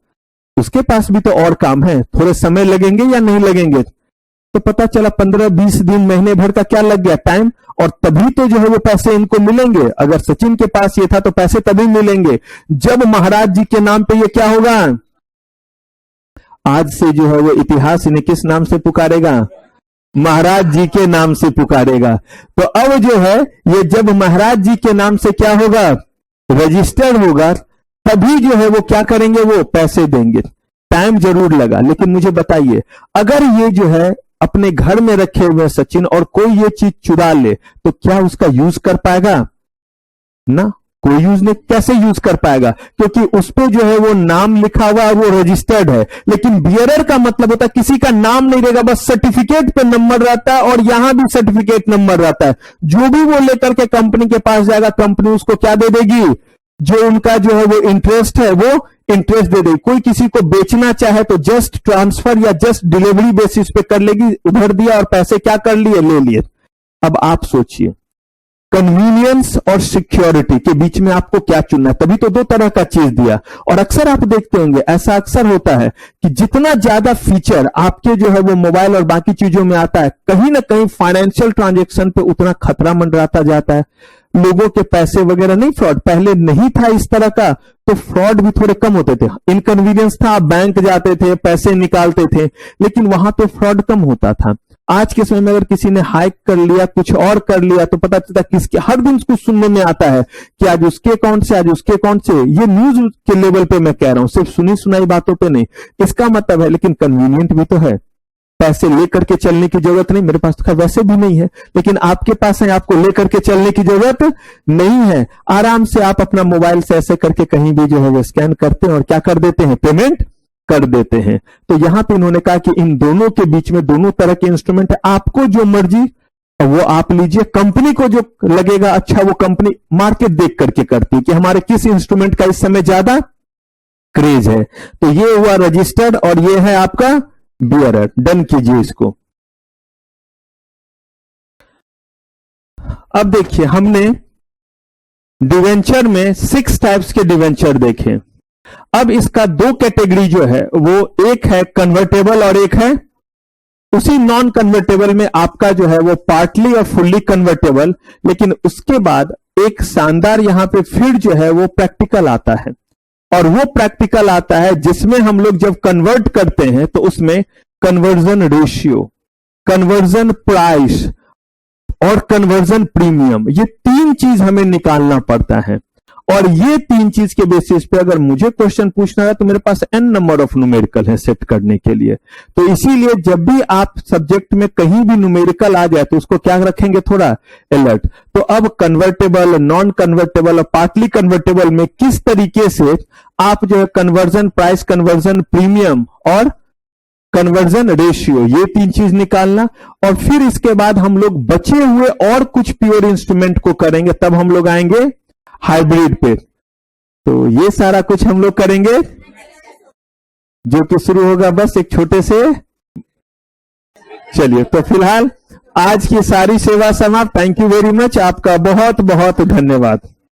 उसके पास भी तो और काम है, थोड़े समय लगेंगे या नहीं लगेंगे। तो पता चला 15-20 दिन, महीने भर का क्या लग गया टाइम, और तभी तो जो है वो पैसे इनको मिलेंगे। अगर सचिन के पास ये था तो पैसे तभी मिलेंगे जब महाराज जी के नाम पे ये क्या होगा। आज से जो है वो इतिहास इन्हें किस नाम से पुकारेगा, महाराज जी के नाम से पुकारेगा। तो अब जो है ये जब महाराज जी के नाम से क्या होगा, रजिस्टर्ड होगा, तभी जो है वो क्या करेंगे, वो पैसे देंगे। टाइम जरूर लगा, लेकिन मुझे बताइए, अगर ये जो है अपने घर में रखे हुए सचिन और कोई ये चीज चुरा ले तो क्या उसका यूज कर पाएगा ना, कोई यूज नहीं। कैसे यूज कर पाएगा, क्योंकि उस पे जो है वो नाम लिखा हुआ है, वो रजिस्टर्ड है। लेकिन बियरर का मतलब होता है किसी का नाम नहीं रहेगा, बस सर्टिफिकेट पे नंबर रहता है और यहां भी सर्टिफिकेट नंबर रहता है। जो भी वो लेकर के कंपनी के पास जाएगा, कंपनी उसको क्या दे देगी, जो उनका जो है वो इंटरेस्ट है वो इंटरेस्ट दे देगी। कोई किसी को बेचना चाहे तो जस्ट ट्रांसफर या जस्ट डिलीवरी बेसिस पे कर लेगी, उधर दिया और पैसे क्या कर लिए, ले लिए। अब आप सोचिए, कन्वीनियंस और सिक्योरिटी के बीच में आपको क्या चुनना है। तभी तो 2 तरह का चीज दिया। और अक्सर आप देखते होंगे, ऐसा अक्सर होता है कि जितना ज्यादा फीचर आपके जो है वो मोबाइल और बाकी चीजों में आता है, कहीं ना कहीं फाइनेंशियल ट्रांजैक्शन पे उतना खतरा मंडराता जाता है। लोगों के पैसे वगैरह नहीं, फ्रॉड पहले नहीं था इस तरह का, तो फ्रॉड भी थोड़े कम होते थे। इनकन्वीनियंस था, आप बैंक जाते थे, पैसे निकालते थे, लेकिन वहां तो फ्रॉड कम होता था। आज के समय में अगर किसी ने हाइक कर लिया, कुछ और कर लिया, तो पता चलता किसके, हर दिन कुछ सुनने में आता है कि आज उसके अकाउंट से, आज उसके अकाउंट से। ये न्यूज के लेवल पे मैं कह रहा हूं, सिर्फ सुनी सुनाई बातों पे नहीं। इसका मतलब है, लेकिन कन्वीनियंट भी तो है, पैसे लेकर के चलने की जरूरत नहीं। मेरे पास तो वैसे भी नहीं है, लेकिन आपके पास है, आपको लेकर के चलने की जरूरत नहीं है। आराम से आप अपना मोबाइल से ऐसे करके कहीं भी जो है वो स्कैन करते हैं और क्या कर देते हैं, पेमेंट कर देते हैं। तो यहां पे इन्होंने कहा कि इन दोनों के बीच में दोनों तरह के इंस्ट्रूमेंट है, आपको जो मर्जी वो आप लीजिए। कंपनी को जो लगेगा अच्छा, वो कंपनी मार्केट देख करके करती है कि हमारे किस इंस्ट्रूमेंट का इस समय ज्यादा क्रेज है। तो ये हुआ रजिस्टर्ड और ये है आपका बियरर। डन कीजिए इसको। अब देखिए, हमने डिवेंचर में 6 टाइप्स के डिवेंचर देखे। अब इसका 2 कैटेगरी जो है वो, एक है कन्वर्टेबल और एक है उसी नॉन कन्वर्टेबल में आपका जो है वो पार्टली और फुल्ली कन्वर्टेबल। लेकिन उसके बाद एक शानदार यहां पे फिर जो है वो प्रैक्टिकल आता है, और वो प्रैक्टिकल आता है जिसमें हम लोग जब कन्वर्ट करते हैं तो उसमें कन्वर्जन रेशियो, कन्वर्जन प्राइस और कन्वर्जन प्रीमियम, ये 3 चीज हमें निकालना पड़ता है। और ये 3 चीज के बेसिस पे अगर मुझे क्वेश्चन पूछना है तो मेरे पास n नंबर ऑफ न्यूमेरिकल है सेट करने के लिए। तो इसीलिए जब भी आप सब्जेक्ट में कहीं भी न्यूमेरिकल आ जाए तो उसको क्या रखेंगे, थोड़ा अलर्ट। तो अब कन्वर्टेबल, नॉन कन्वर्टेबल और पार्टली कन्वर्टेबल में किस तरीके से आप जो है कन्वर्जन प्राइस, कन्वर्जन प्रीमियम और कन्वर्जन रेशियो, ये 3 चीज निकालना। और फिर इसके बाद हम लोग बचे हुए और कुछ प्योर इंस्ट्रूमेंट को करेंगे, तब हम लोग आएंगे हाइब्रिड पे। तो ये सारा कुछ हम लोग करेंगे, जो कि शुरू होगा बस एक छोटे से। चलिए, तो फिलहाल आज की सारी सेवा समाप्त। थैंक यू वेरी मच, आपका बहुत बहुत धन्यवाद।